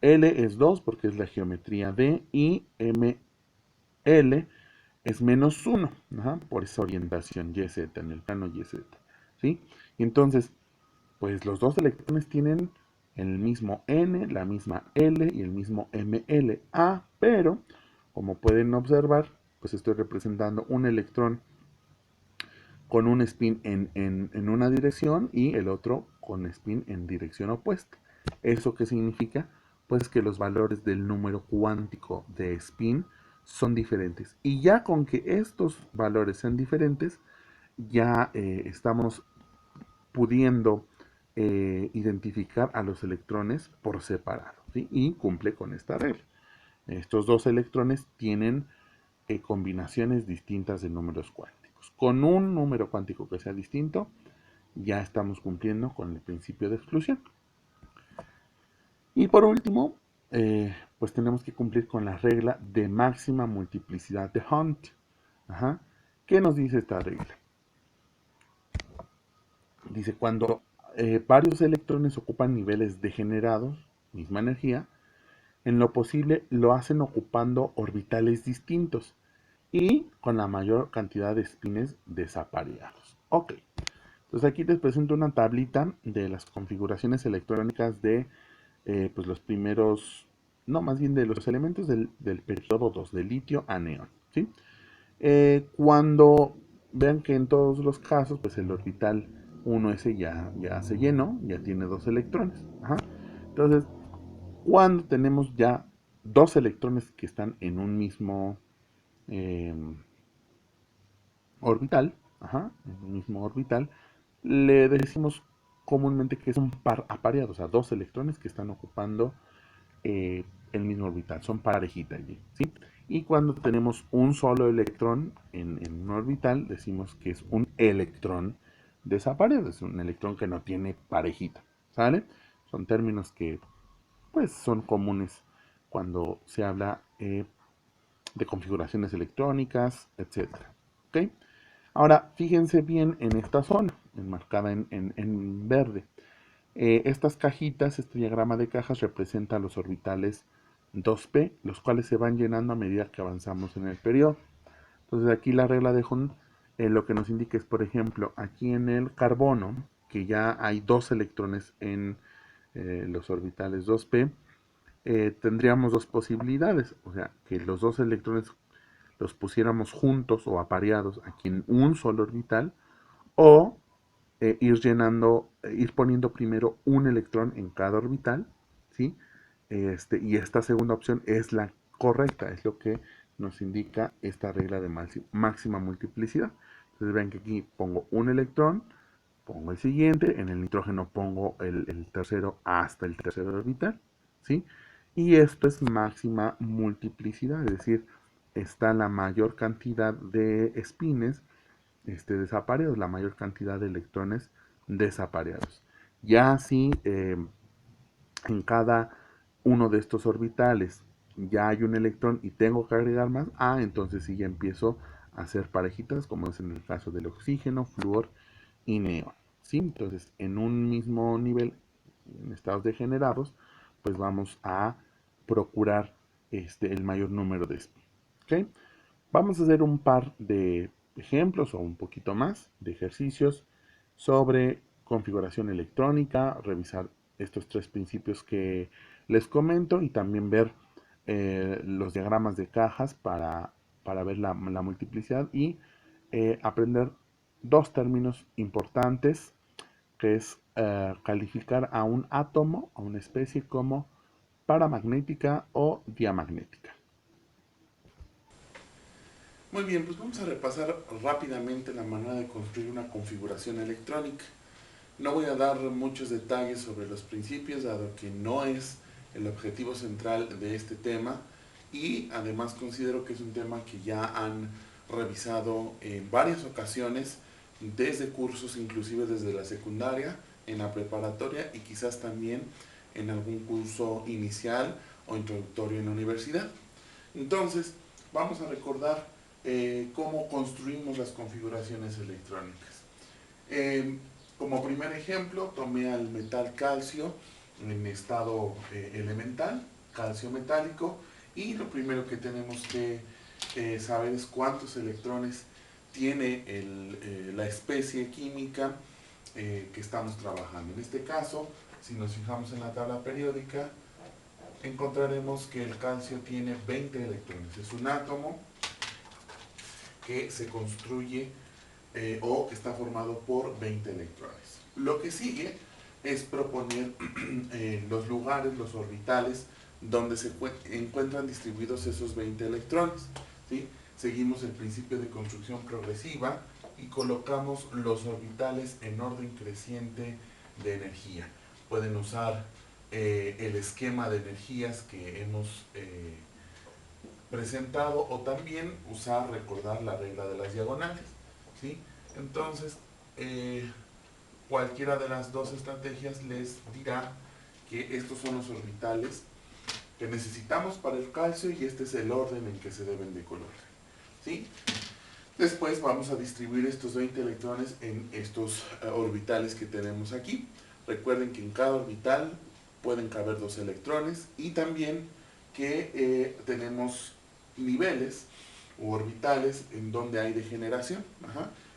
L es 2 porque es la geometría D y ML es -1, por esa orientación YZ, en el plano YZ, ¿sí? Y entonces, pues los dos electrones tienen el mismo N, la misma L y el mismo MLA, pero como pueden observar, pues estoy representando un electrón con un spin en una dirección y el otro con spin en dirección opuesta. ¿Eso qué significa? Pues que los valores del número cuántico de spin son diferentes. Y ya con que estos valores sean diferentes, ya estamos pudiendo identificar a los electrones por separado, ¿sí? Y cumple con esta regla. Estos dos electrones tienen combinaciones distintas de números cuánticos. Con un número cuántico que sea distinto, ya estamos cumpliendo con el principio de exclusión. Y por último, pues tenemos que cumplir con la regla de máxima multiplicidad de Hunt. Ajá. ¿Qué nos dice esta regla? Dice, cuando varios electrones ocupan niveles degenerados, misma energía, en lo posible lo hacen ocupando orbitales distintos y con la mayor cantidad de espines desapareados. Ok, entonces aquí les presento una tablita de las configuraciones electrónicas de pues los primeros, no, más bien de los elementos del periodo 2, de litio a neón. ¿Sí? Cuando vean que en todos los casos, pues el orbital 1s ya se llenó, ya tiene dos electrones. Ajá. Entonces, cuando tenemos ya dos electrones que están en un mismo eh, orbital, ajá, en un mismo orbital, le decimos comúnmente que es un par apareado, o sea, dos electrones que están ocupando el mismo orbital, son parejitas, ¿sí? Y cuando tenemos un solo electrón en un orbital, decimos que es un electrón desaparecido, es un electrón que no tiene parejita, ¿sale? Son términos que, pues, son comunes cuando se habla de configuraciones electrónicas, etcétera, ¿ok? Ahora, fíjense bien en esta zona, enmarcada en verde. Estas cajitas, este diagrama de cajas representa los orbitales 2p, los cuales se van llenando a medida que avanzamos en el periodo. Entonces aquí la regla de Hund lo que nos indica es, por ejemplo, aquí en el carbono, que ya hay dos electrones en los orbitales 2p, tendríamos dos posibilidades, o sea, que los dos electrones los pusiéramos juntos o apareados aquí en un solo orbital, o ir llenando, ir poniendo primero un electrón en cada orbital, ¿sí? Y esta segunda opción es la correcta, es lo que nos indica esta regla de máxima multiplicidad. Entonces ven que aquí pongo un electrón, pongo el siguiente, en el nitrógeno pongo el tercero hasta el tercer orbital, ¿sí? Y esto es máxima multiplicidad, es decir, está la mayor cantidad de espines desapareados, la mayor cantidad de electrones desapareados. Ya si en cada uno de estos orbitales ya hay un electrón y tengo que agregar más, entonces sí ya empiezo a hacer parejitas, como es en el caso del oxígeno, flúor y neón. ¿Sí? Entonces, en un mismo nivel, en estados degenerados, pues vamos a procurar el mayor número de spin. ¿Okay? Vamos a hacer un par de ejemplos o un poquito más de ejercicios sobre configuración electrónica, revisar estos tres principios que les comento y también ver los diagramas de cajas para ver la multiplicidad y aprender dos términos importantes que es calificar a un átomo, a una especie como paramagnética o diamagnética. Muy bien, pues vamos a repasar rápidamente la manera de construir una configuración electrónica. No voy a dar muchos detalles sobre los principios, dado que no es el objetivo central de este tema y además considero que es un tema que ya han revisado en varias ocasiones, desde cursos, inclusive desde la secundaria, en la preparatoria y quizás también en algún curso inicial o introductorio en la universidad. Entonces, vamos a recordar cómo construimos las configuraciones electrónicas. Como primer ejemplo, tomé al metal calcio en estado elemental, calcio metálico, y lo primero que tenemos que saber es cuántos electrones tiene la especie química que estamos trabajando. En este caso, si nos fijamos en la tabla periódica, encontraremos que el calcio tiene 20 electrones. Es un átomo que se construye o está formado por 20 electrones. Lo que sigue es proponer los lugares, los orbitales, donde se encuentran distribuidos esos 20 electrones. ¿Sí? Seguimos el principio de construcción progresiva y colocamos los orbitales en orden creciente de energía. Pueden usar el esquema de energías que hemos presentado o también recordar la regla de las diagonales. ¿Sí? Entonces, cualquiera de las dos estrategias les dirá que estos son los orbitales que necesitamos para el calcio y este es el orden en que se deben de colocar. ¿Sí? Después vamos a distribuir estos 20 electrones en estos orbitales que tenemos aquí. Recuerden que en cada orbital pueden caber 2 electrones y también que tenemos niveles u orbitales en donde hay degeneración.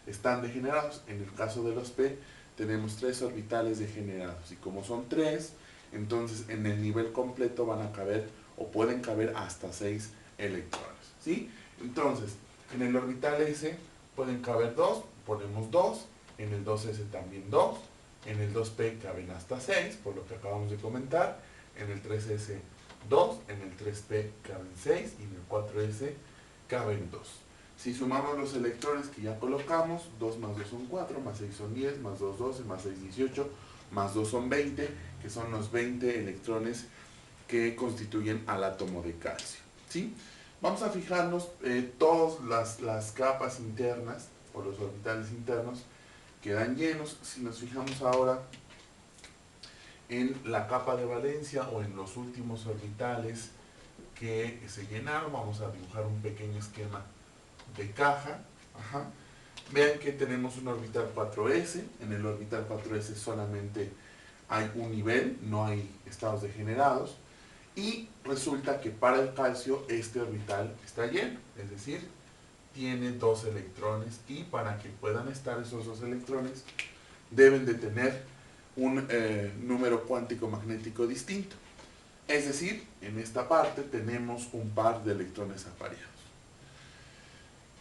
Están degenerados. En el caso de los P tenemos 3 orbitales degenerados y como son 3, entonces en el nivel completo van a caber o pueden caber hasta 6 electrones. ¿Sí? Entonces, en el orbital S pueden caber 2, ponemos 2, en el 2S también 2, en el 2P caben hasta 6, por lo que acabamos de comentar, en el 3S 2, en el 3P caben 6 y en el 4S caben 2. Si sumamos los electrones que ya colocamos, 2 más 2 son 4, más 6 son 10, más 2 12, más 6 18, más 2 son 20, que son los 20 electrones que constituyen al átomo de calcio. ¿Sí? Vamos a fijarnos todas las capas internas o los orbitales internos quedan llenos. Si nos fijamos ahora en la capa de valencia o en los últimos orbitales que se llenaron, vamos a dibujar un pequeño esquema de caja. Vean que tenemos un orbital 4s. En el orbital 4s solamente hay un nivel, no hay estados degenerados. Y resulta que para el calcio este orbital está lleno, es decir, tiene 2 electrones y para que puedan estar esos 2 electrones deben de tener un número cuántico magnético distinto. Es decir, en esta parte tenemos un par de electrones apareados.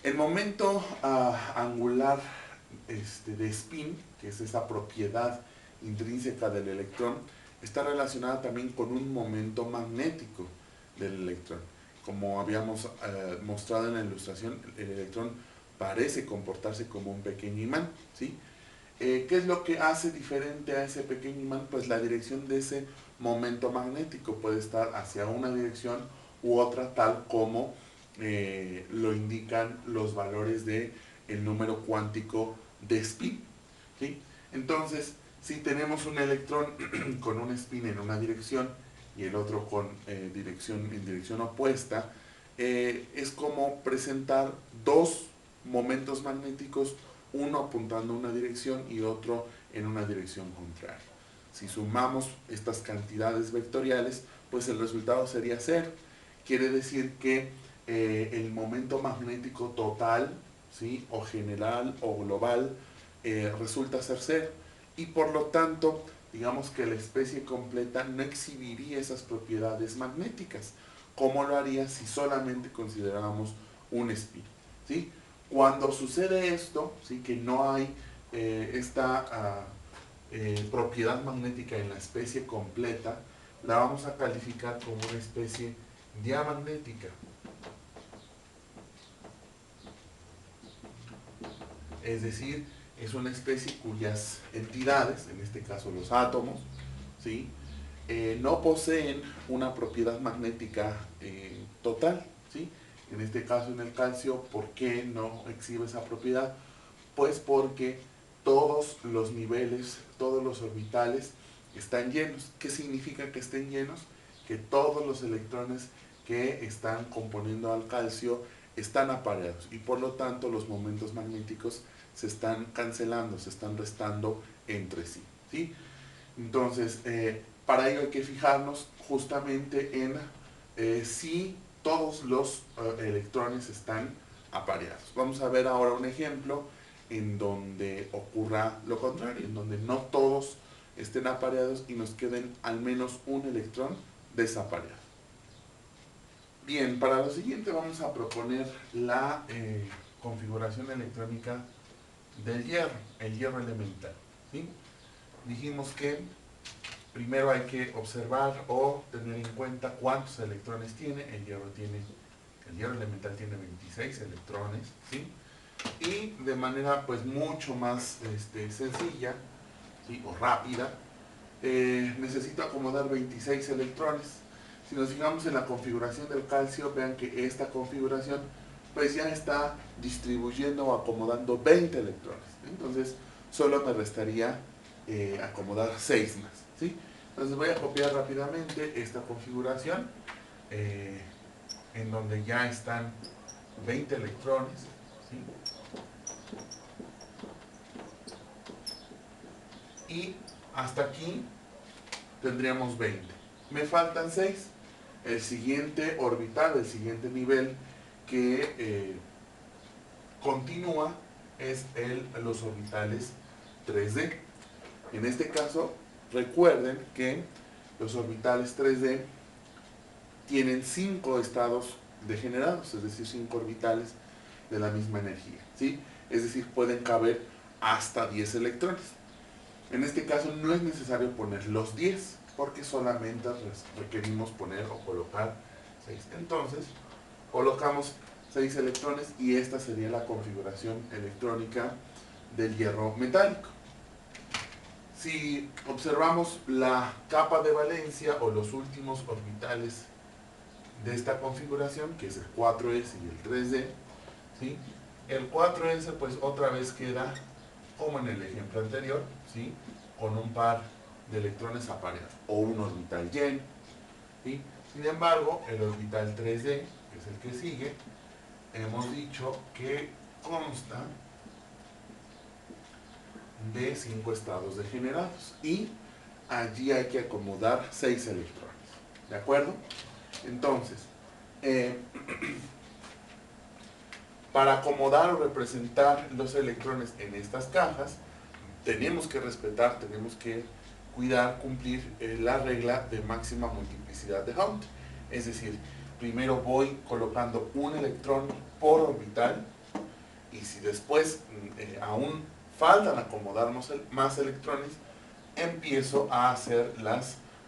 El momento angular de spin, que es esa propiedad intrínseca del electrón, está relacionada también con un momento magnético del electrón. Como habíamos mostrado en la ilustración, el electrón parece comportarse como un pequeño imán. ¿Sí? ¿Qué es lo que hace diferente a ese pequeño imán? Pues la dirección de ese momento magnético puede estar hacia una dirección u otra, tal como lo indican los valores del número cuántico de spin. ¿Sí? Entonces, si tenemos un electrón con un spin en una dirección y el otro en dirección opuesta, es como presentar 2 momentos magnéticos, uno apuntando a una dirección y otro en una dirección contraria. Si sumamos estas cantidades vectoriales, pues el resultado sería 0. Quiere decir que el momento magnético total, ¿sí?, o general o global, resulta ser 0. Y por lo tanto, digamos que la especie completa no exhibiría esas propiedades magnéticas, como lo haría si solamente consideráramos un spin. ¿Sí? Cuando sucede esto, ¿sí?, que no hay esta propiedad magnética en la especie completa, la vamos a calificar como una especie diamagnética. Es decir, es una especie cuyas entidades, en este caso los átomos, ¿sí?, no poseen una propiedad magnética total. ¿Sí? En este caso, en el calcio, ¿por qué no exhibe esa propiedad? Pues porque todos los niveles, todos los orbitales están llenos. ¿Qué significa que estén llenos? Que todos los electrones que están componiendo al calcio están apareados y por lo tanto los momentos magnéticos se están cancelando, se están restando entre sí, ¿sí? Entonces, para ello hay que fijarnos justamente en si todos los electrones están apareados. Vamos a ver ahora un ejemplo en donde ocurra lo contrario, en donde no todos estén apareados y nos queden al menos un electrón desapareado. Bien, para lo siguiente vamos a proponer la configuración electrónica del hierro, el hierro elemental, ¿sí? Dijimos que primero hay que observar o tener en cuenta cuántos electrones tiene. El hierro elemental tiene 26 electrones, ¿sí? Y de manera pues mucho más sencilla, ¿sí? O rápida, necesito acomodar 26 electrones. Si nos fijamos en la configuración del calcio, vean que esta configuración pues ya está distribuyendo o acomodando 20 electrones. Entonces solo me restaría acomodar 6 más, ¿sí? Entonces voy a copiar rápidamente esta configuración en donde ya están 20 electrones, ¿sí? Y hasta aquí tendríamos 20. Me faltan 6. El siguiente orbital, el siguiente nivel que continúa es los orbitales 3D. En este caso, recuerden que los orbitales 3D tienen 5 estados degenerados, es decir, 5 orbitales de la misma energía, ¿sí? Es decir, pueden caber hasta 10 electrones. En este caso no es necesario poner los 10, porque solamente requerimos poner o colocar 6. Entonces, colocamos 6 electrones y esta sería la configuración electrónica del hierro metálico. Si observamos la capa de valencia o los últimos orbitales de esta configuración, que es el 4s y el 3d, ¿sí? El 4s pues otra vez queda como en el ejemplo anterior, ¿sí? Con un par de electrones apareados o un orbital lleno, ¿sí? Sin embargo, el orbital 3d, que es el que sigue, hemos dicho que consta de 5 estados degenerados y allí hay que acomodar 6 electrones, ¿de acuerdo? Entonces, para acomodar o representar los electrones en estas cajas, tenemos que respetar, tenemos que cuidar, cumplir la regla de máxima multiplicidad de Hund. Es decir, primero voy colocando un electrón por orbital y si después aún faltan acomodar más electrones, empiezo a hacer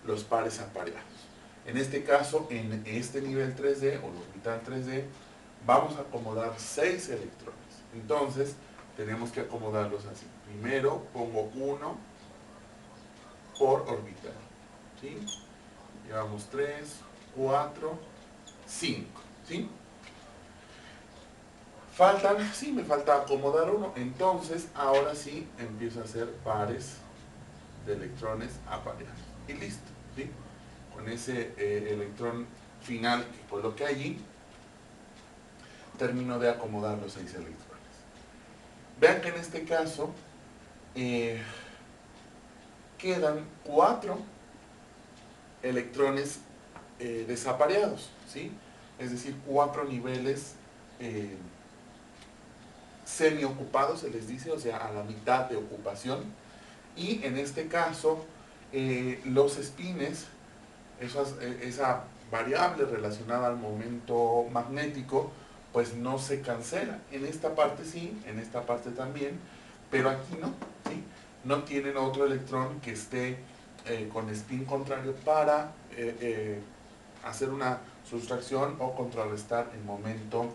los pares apareados. En este caso, en este nivel 3D o el orbital 3D, vamos a acomodar 6 electrones. Entonces, tenemos que acomodarlos así. Primero pongo 1 por orbital, ¿sí? Llevamos 3, 4, 5, ¿sí? Sí, me falta acomodar 1. Entonces, ahora sí, empiezo a hacer pares de electrones apareados. Y listo, ¿sí? Con ese electrón final que coloqué allí, termino de acomodar los 6 electrones. Vean que en este caso quedan 4 electrones desapareados, ¿sí? Es decir, 4 niveles semiocupados, se les dice, o sea, a la mitad de ocupación. Y en este caso, los spines, esa variable relacionada al momento magnético, pues no se cancela. En esta parte sí, en esta parte también, pero aquí no, ¿sí? No tienen otro electrón que esté con spin contrario para hacer una sustracción o contrarrestar el momento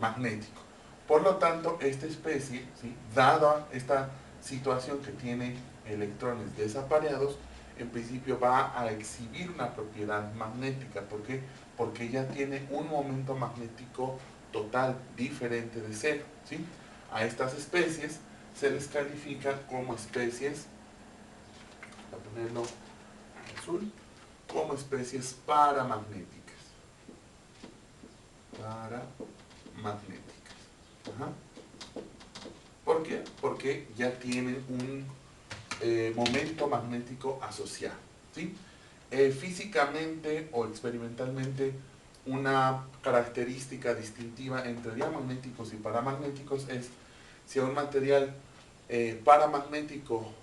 magnético. Por lo tanto, esta especie, ¿sí? Dada esta situación que tiene electrones desapareados, en principio va a exhibir una propiedad magnética. ¿Por qué? Porque ya tiene un momento magnético total diferente de cero, ¿sí? A estas especies se les califica como especies, voy a ponerlo azul, como especies paramagnéticas. Paramagnéticas. Ajá. ¿Por qué? Porque ya tienen un momento magnético asociado, ¿sí? Físicamente o experimentalmente, una característica distintiva entre diamagnéticos y paramagnéticos es si a un material paramagnético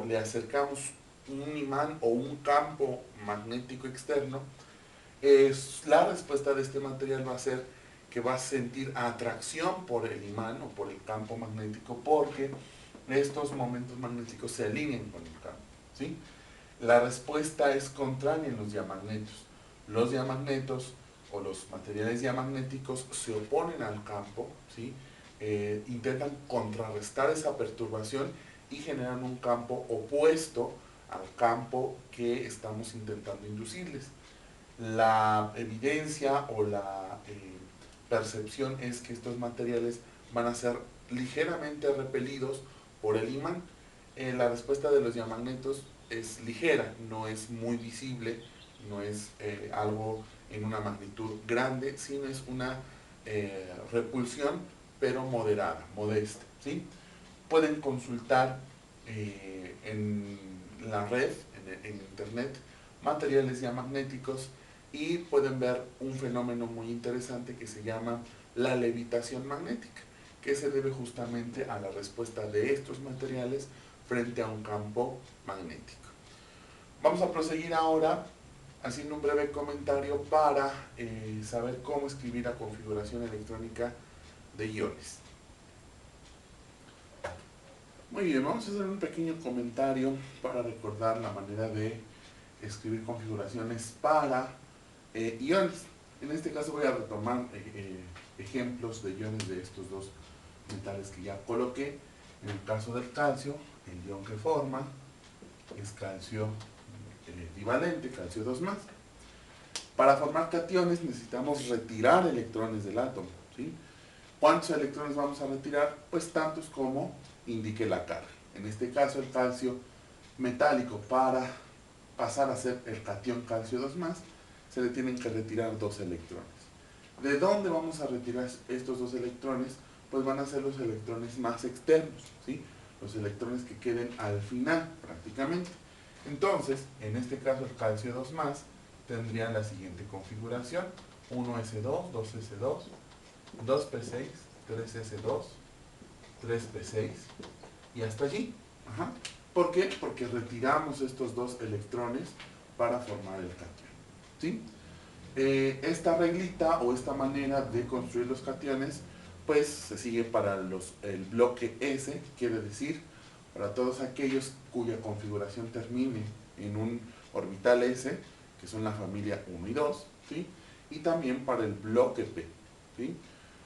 le acercamos un imán o un campo magnético externo, la respuesta de este material va a ser que va a sentir atracción por el imán o por el campo magnético, porque estos momentos magnéticos se alinean con el campo, ¿sí? La respuesta es contraria en los diamagnetos. Los diamagnetos o los materiales diamagnéticos se oponen al campo, ¿sí? Intentan contrarrestar esa perturbación y generan un campo opuesto al campo que estamos intentando inducirles. La evidencia o la percepción es que estos materiales van a ser ligeramente repelidos por el imán. La respuesta de los diamagnetos es ligera, no es muy visible, no es algo en una magnitud grande, sino es una repulsión, pero moderada, modesta, ¿sí? Pueden consultar en la red, en internet, materiales diamagnéticos y pueden ver un fenómeno muy interesante que se llama la levitación magnética, que se debe justamente a la respuesta de estos materiales frente a un campo magnético. Vamos a proseguir ahora haciendo un breve comentario para saber cómo escribir la configuración electrónica de iones. Muy bien, vamos a hacer un pequeño comentario para recordar la manera de escribir configuraciones para iones. En este caso voy a retomar ejemplos de iones de estos dos metales que ya coloqué. En el caso del calcio, el ion que forma es calcio divalente, calcio 2+. Para formar cationes necesitamos retirar electrones del átomo, ¿sí? ¿Cuántos electrones vamos a retirar? Pues tantos como indique la carga. En este caso el calcio metálico, para pasar a ser el catión calcio 2+, se le tienen que retirar 2 electrones. ¿De dónde vamos a retirar estos 2 electrones? Pues van a ser los electrones más externos, ¿sí? Los electrones que queden al final, prácticamente. Entonces, en este caso el calcio 2+, tendría la siguiente configuración: 1s2, 2s2, 2p6, 3s2, 3p6 y hasta allí. Ajá. ¿Por qué? Porque retiramos estos 2 electrones para formar el catión, ¿sí? Esta reglita o esta manera de construir los cationes pues se sigue para el bloque S, quiere decir para todos aquellos cuya configuración termine en un orbital S, que son la familia 1 y 2, ¿sí? Y también para el bloque P, ¿sí?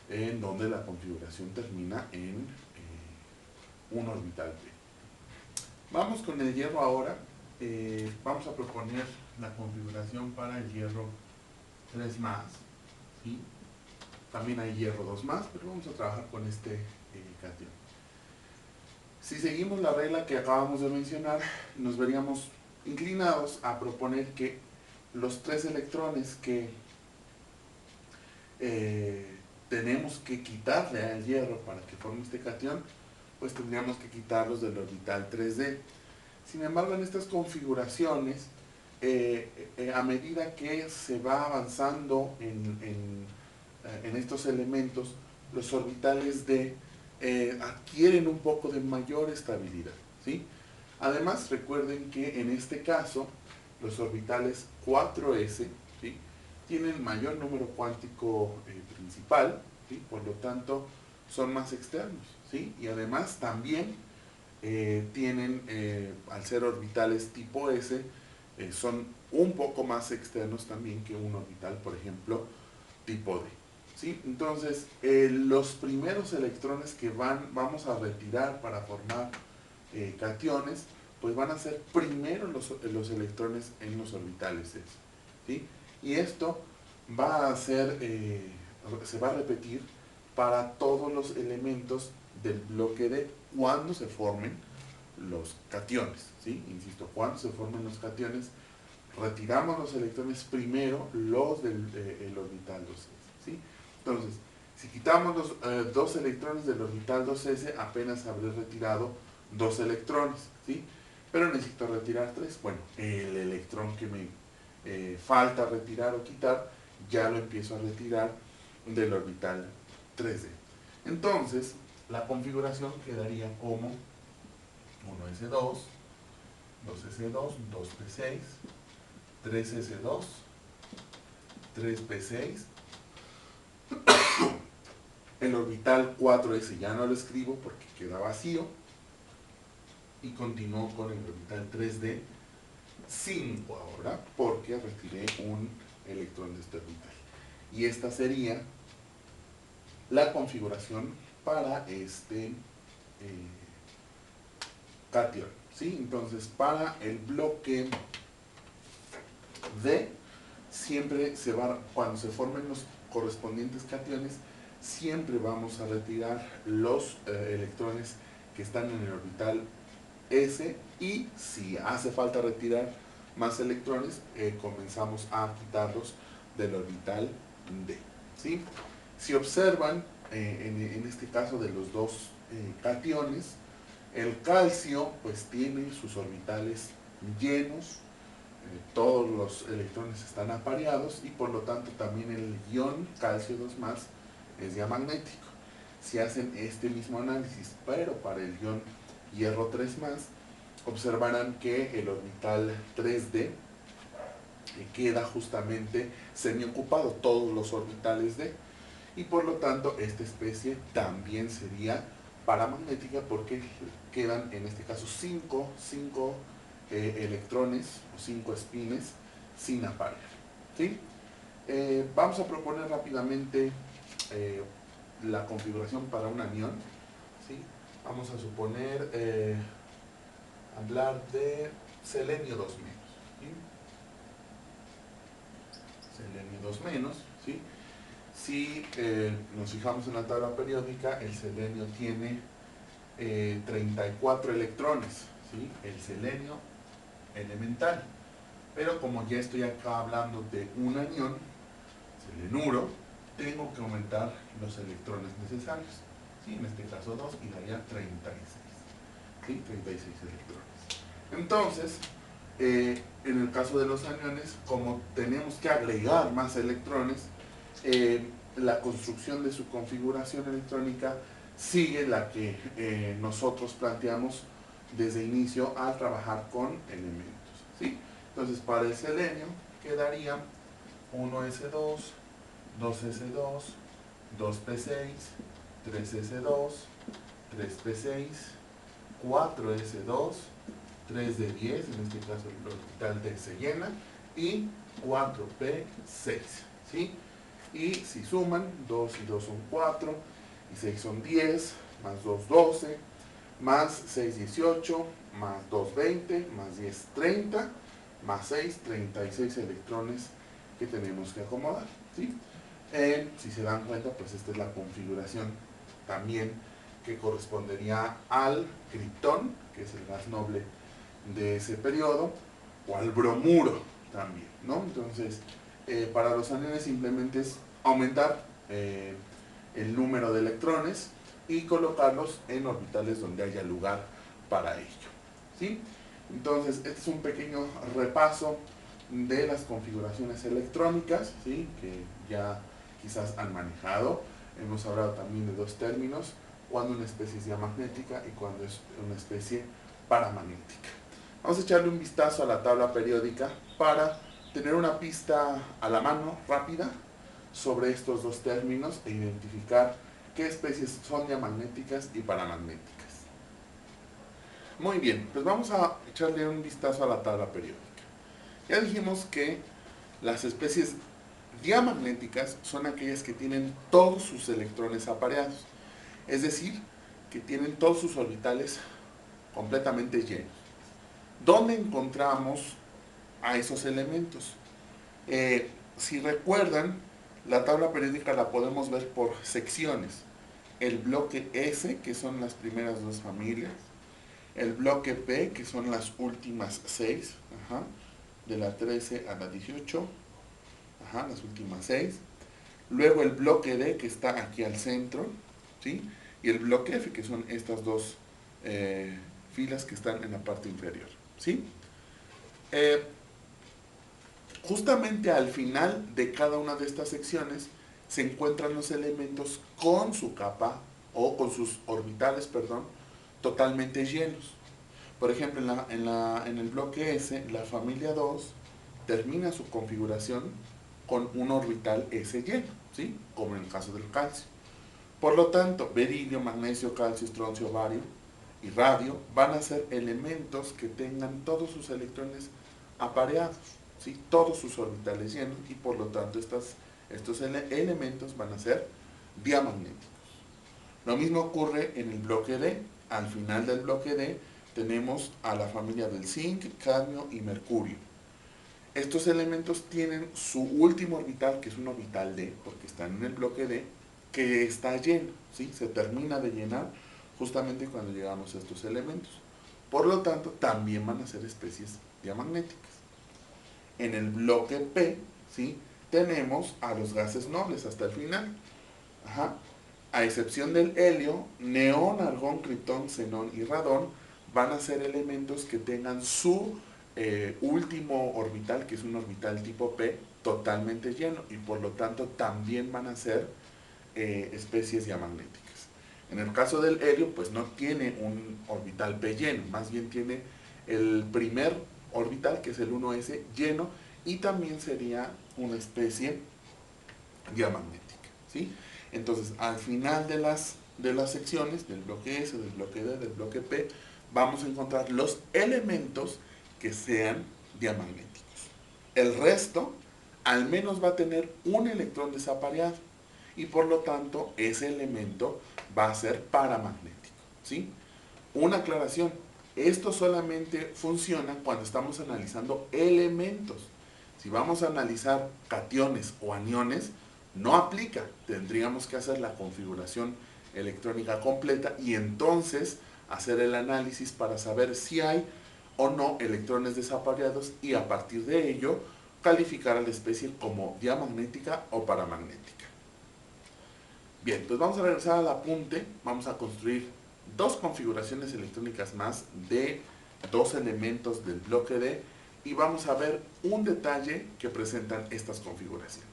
En donde la configuración termina en un orbital P. Vamos con el hierro ahora. Vamos a proponer la configuración para el hierro 3+, ¿sí? También hay hierro 2+, pero vamos a trabajar con este catión. Si seguimos la regla que acabamos de mencionar, nos veríamos inclinados a proponer que los 3 electrones que tenemos que quitarle al hierro para que forme este catión, pues tendríamos que quitarlos del orbital 3D. Sin embargo, en estas configuraciones, a medida que se va avanzando en estos elementos, los orbitales D adquieren un poco de mayor estabilidad, ¿sí? Además, recuerden que en este caso, los orbitales 4s, ¿sí?, tienen mayor número cuántico principal, ¿sí? Por lo tanto, son más externos, ¿sí? Y además también tienen, al ser orbitales tipo S, son un poco más externos también que un orbital, por ejemplo, tipo D, ¿sí? Entonces, los primeros electrones que vamos a retirar para formar cationes, pues van a ser primero los electrones en los orbitales S, ¿sí? Y esto va a ser, se va a repetir para todos los elementos del bloque D cuando se formen los cationes, ¿sí? Insisto, cuando se formen los cationes, retiramos los electrones primero, los del el orbital 2s, ¿sí? Entonces, si quitamos los 2 electrones del orbital 2s, apenas habré retirado 2 electrones, ¿sí? Pero necesito retirar 3. Bueno, el electrón que me falta retirar o quitar, ya lo empiezo a retirar del orbital 3d. Entonces, la configuración quedaría como 1s2, 2s2, 2p6, 3s2, 3p6, el orbital 4s ya no lo escribo porque queda vacío, y continúo con el orbital 3d 5 ahora, porque retiré un electrón de este orbital. Y esta sería la configuración para este cation, ¿sí? Entonces, para el bloque D, siempre se va, cuando se formen los correspondientes cationes, siempre vamos a retirar los electrones que están en el orbital S, y si hace falta retirar más electrones, comenzamos a quitarlos del orbital D, ¿sí? Si observan, en este caso de los dos cationes, el calcio pues tiene sus orbitales llenos, todos los electrones están apareados, y por lo tanto también el ion calcio 2+ es diamagnético. Si hacen este mismo análisis, pero para el ion hierro 3+, observarán que el orbital 3d queda justamente semiocupado, todos los orbitales D, y por lo tanto esta especie también sería paramagnética, porque quedan en este caso 5 electrones o 5 espines sin aparear, ¿sí? Vamos a proponer rápidamente la configuración para un anión, ¿sí? Vamos a suponer hablar de selenio 2-, ¿sí? Selenio 2-, ¿sí? Si nos fijamos en la tabla periódica, el selenio tiene 34 electrones, ¿sí? El selenio elemental. Pero como ya estoy acá hablando de un anión, selenuro, tengo que aumentar los electrones necesarios, ¿sí? En este caso 2, y daría 36, ¿sí? 36 electrones. Entonces, en el caso de los aniones, como tenemos que agregar más electrones, la construcción de su configuración electrónica sigue la que nosotros planteamos desde inicio al trabajar con elementos, ¿sí? Entonces, para el selenio quedaría 1s2, 2s2, 2p6, 3s2, 3p6, 4s2, 3d10, en este caso el orbital D se llena, y 4p6, ¿sí? Y si suman, 2 y 2 son 4, y 6 son 10, más 2, 12, más 6, 18, más 2, 20, más 10, 30, más 6, 36 electrones que tenemos que acomodar, ¿sí? Si se dan cuenta, pues esta es la configuración también que correspondería al criptón, que es el gas noble de ese periodo, o al bromuro también, ¿no? Entonces, para los aniones simplemente es aumentar el número de electrones y colocarlos en orbitales donde haya lugar para ello, ¿sí? Entonces, este es un pequeño repaso de las configuraciones electrónicas, ¿sí? Que ya quizás han manejado. Hemos hablado también de dos términos: cuando una especie es diamagnética y cuando es una especie paramagnética. Vamos a echarle un vistazo a la tabla periódica para tener una pista a la mano rápida sobre estos dos términos e identificar qué especies son diamagnéticas y paramagnéticas. Muy bien, pues vamos a echarle un vistazo a la tabla periódica. Ya dijimos que las especies diamagnéticas son aquellas que tienen todos sus electrones apareados, es decir, que tienen todos sus orbitales completamente llenos. ¿Dónde encontramos a esos elementos? Si recuerdan, la tabla periódica la podemos ver por secciones. el bloque S, que son las primeras dos familias, el bloque P, que son las últimas 6, ajá, de la 13 a la 18, ajá, las últimas 6. Luego el bloque D, que está aquí al centro, ¿sí? Y el bloque F, que son estas dos eh, filas que están en la parte inferior, ¿sí? Eh, Justamente al final de cada una de estas secciones se encuentran los elementos con su capa o con sus orbitales, perdón, totalmente llenos. Por ejemplo, en el bloque S, la familia 2 termina su configuración con un orbital S lleno, ¿sí? Como en el caso del calcio. Por lo tanto, berilio, magnesio, calcio, estroncio, bario y radio van a ser elementos que tengan todos sus electrones apareados, ¿sí? Todos sus orbitales llenos y por lo tanto estos elementos van a ser diamagnéticos. Lo mismo ocurre en el bloque D. Al final del bloque D tenemos a la familia del zinc, cadmio y mercurio. Estos elementos tienen su último orbital, que es un orbital D, porque están en el bloque D, que está lleno, ¿sí? Se termina de llenar justamente cuando llegamos a estos elementos. Por lo tanto, también van a ser especies diamagnéticas. En el bloque P, ¿sí? Tenemos a los gases nobles hasta el final. Ajá. A excepción del helio, neón, argón, criptón, xenón y radón van a ser elementos que tengan su último orbital, que es un orbital tipo P, totalmente lleno y por lo tanto también van a ser especies diamagnéticas. En el caso del helio, pues no tiene un orbital P lleno, más bien tiene el primer orbital, que es el 1s lleno, y también sería una especie diamagnética, ¿sí? Entonces, al final de las secciones, del bloque S, del bloque D, del bloque P, vamos a encontrar los elementos que sean diamagnéticos. El resto, al menos va a tener un electrón desapareado y por lo tanto ese elemento va a ser paramagnético, ¿sí? Una aclaración, esto solamente funciona cuando estamos analizando elementos. Si vamos a analizar cationes o aniones, no aplica. Tendríamos que hacer la configuración electrónica completa y entonces hacer el análisis para saber si hay o no electrones desapareados y a partir de ello calificar a la especie como diamagnética o paramagnética. Bien, pues vamos a regresar al apunte, vamos a construir dos configuraciones electrónicas más de dos elementos del bloque D y vamos a ver un detalle que presentan estas configuraciones.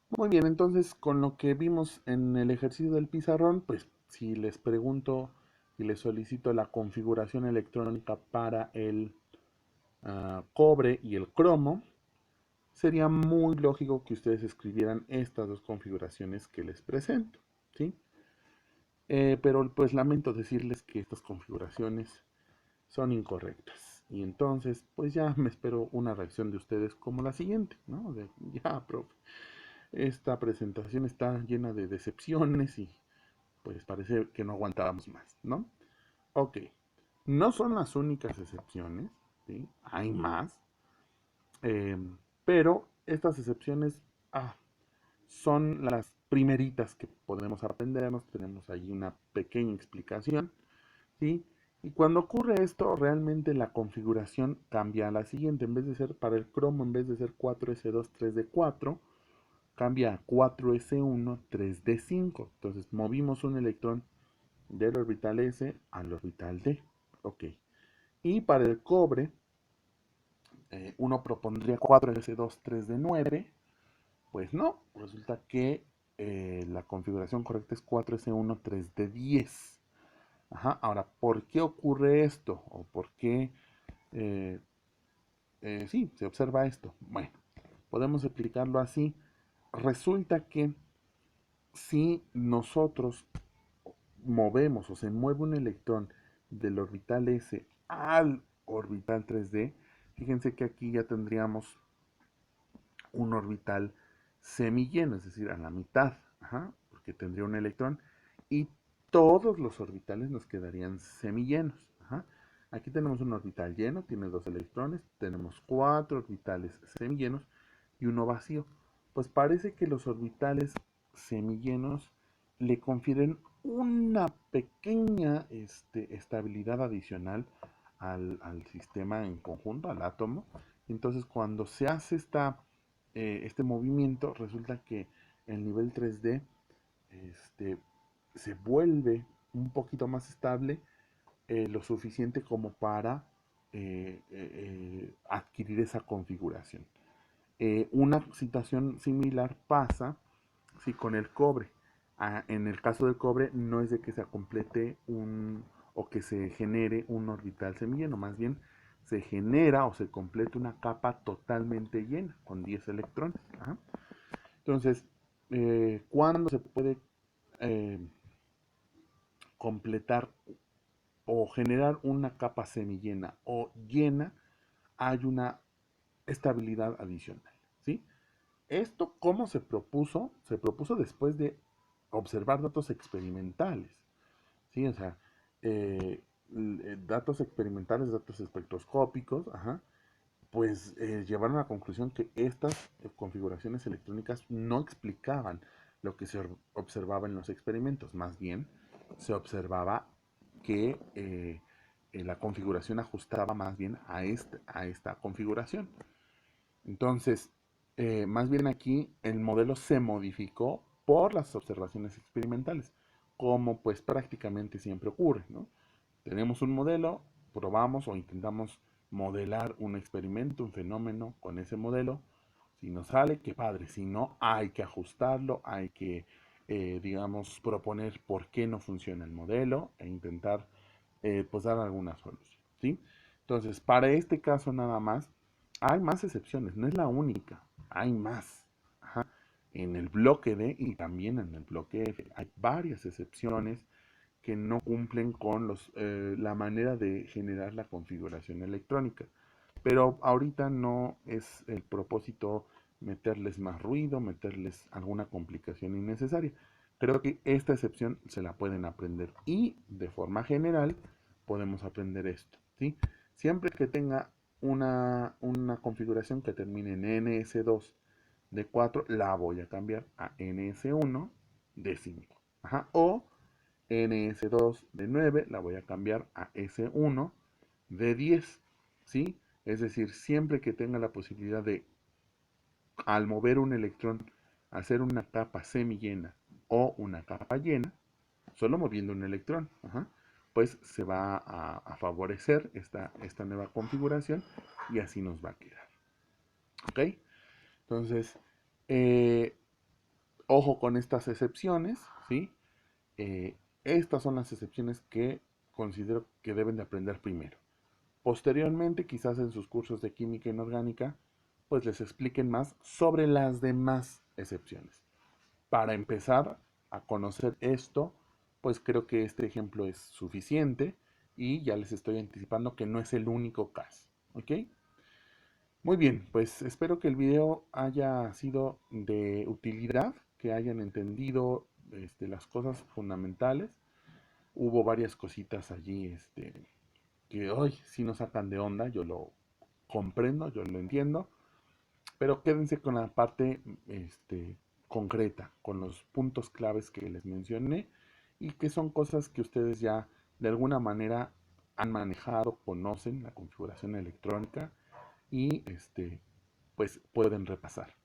Muy bien, entonces con lo que vimos en el ejercicio del pizarrón, pues si les pregunto y les solicito la configuración electrónica para el cobre y el cromo, sería muy lógico que ustedes escribieran estas dos configuraciones que les presento, ¿sí? Pero pues lamento decirles que estas configuraciones son incorrectas. Y entonces, pues ya me espero una reacción de ustedes como la siguiente, ¿no? De, ya, profe, esta presentación está llena de decepciones y pues parece que no aguantábamos más, ¿no? Ok, no son las únicas excepciones, ¿sí? Hay más, eh, pero estas excepciones ah, son las primeritas que podemos aprendernos, tenemos ahí una pequeña explicación, ¿sí? Y cuando ocurre esto, realmente la configuración cambia a la siguiente. En vez de ser para el cromo, en vez de ser 4s2, 3d4, cambia a 4s1, 3d5. Entonces movimos un electrón del orbital S al orbital D. Ok. Y para el cobre, uno propondría 4s2, 3d9. Pues no, resulta que la configuración correcta es 4s1, 3d10. Ajá, ahora, ¿por qué ocurre esto? ¿O por qué eh, sí, se observa esto? Bueno, podemos explicarlo así. Resulta que si nosotros movemos o se mueve un electrón del orbital S al orbital 3D, fíjense que aquí ya tendríamos un orbital semilleno, es decir, a la mitad, ajá, porque tendría un electrón, y todos los orbitales nos quedarían semillenos. Ajá. Aquí tenemos un orbital lleno, tiene dos electrones, tenemos cuatro orbitales semillenos y uno vacío. Pues parece que los orbitales semillenos le confieren una pequeña estabilidad adicional al sistema en conjunto, al átomo. Entonces, cuando se hace este movimiento, resulta que el nivel 3D este, se vuelve un poquito más estable, lo suficiente como para adquirir esa configuración. Una situación similar pasa sí, con el cobre. En el caso del cobre no es de que se complete o que se genere un orbital semilleno, más bien se genera o se completa una capa totalmente llena con 10 electrones. Ajá. Entonces, ¿cuándo se puede eh, completar o generar una capa semillena o llena? Hay una estabilidad adicional, ¿sí? ¿Esto cómo se propuso? Se propuso después de observar datos experimentales, ¿sí? O sea, datos experimentales, datos espectroscópicos, ajá, pues llevaron a la conclusión que estas configuraciones electrónicas no explicaban lo que se observaba en los experimentos, más bien se observaba que la configuración ajustaba más bien a esta configuración. Entonces, más bien aquí el modelo se modificó por las observaciones experimentales, como pues prácticamente siempre ocurre, ¿no? Tenemos un modelo, probamos o intentamos modelar un experimento, un fenómeno con ese modelo. Si nos sale, qué padre. Si no, hay que ajustarlo, hay que, digamos, proponer por qué no funciona el modelo e intentar, pues, dar alguna solución, ¿sí? Entonces, para este caso nada más, hay más excepciones, no es la única, hay más. Ajá. En el bloque D y también en el bloque F hay varias excepciones que no cumplen con la manera de generar la configuración electrónica. Pero ahorita no es el propósito meterles más ruido, meterles alguna complicación innecesaria. Creo que esta excepción se la pueden aprender y de forma general podemos aprender esto, ¿sí? Siempre que tenga una configuración que termine en NS2 de 4, la voy a cambiar a NS1 de 5. Ajá. O NS2 de 9 la voy a cambiar a S1 de 10, ¿sí? Es decir, siempre que tenga la posibilidad de, al mover un electrón, hacer una capa semillena o una capa llena, solo moviendo un electrón, ajá, pues se va a favorecer esta nueva configuración y así nos va a quedar. ¿Ok? Entonces, eh, ojo con estas excepciones, ¿sí? Estas son las excepciones que considero que deben de aprender primero. Posteriormente, quizás en sus cursos de química inorgánica, pues les expliquen más sobre las demás excepciones. Para empezar a conocer esto, pues creo que este ejemplo es suficiente y ya les estoy anticipando que no es el único caso. ¿Ok? Muy bien, pues espero que el video haya sido de utilidad, que hayan entendido las cosas fundamentales. Hubo varias cositas allí que hoy sí nos sacan de onda, yo lo comprendo, yo lo entiendo, pero quédense con la parte concreta, con los puntos claves que les mencioné y que son cosas que ustedes ya de alguna manera han manejado, conocen la configuración electrónica y pues pueden repasar.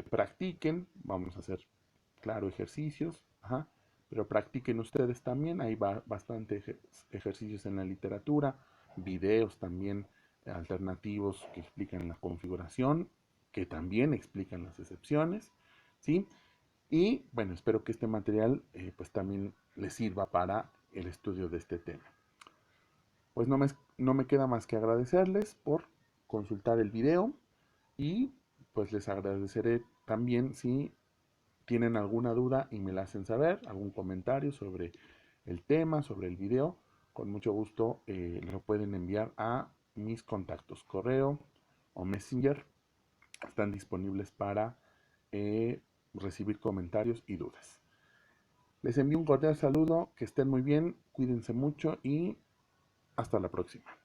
Practiquen, vamos a hacer, claro, ejercicios, ajá, pero practiquen ustedes también, hay bastante ejercicios en la literatura, videos también alternativos que explican la configuración, que también explican las excepciones, ¿sí? Y bueno, espero que este material pues también les sirva para el estudio de este tema. Pues no me queda más que agradecerles por consultar el video y pues les agradeceré también si tienen alguna duda y me la hacen saber, algún comentario sobre el tema, sobre el video, con mucho gusto lo pueden enviar a mis contactos, correo o Messenger. Están disponibles para recibir comentarios y dudas. Les envío un cordial saludo, que estén muy bien, cuídense mucho y hasta la próxima.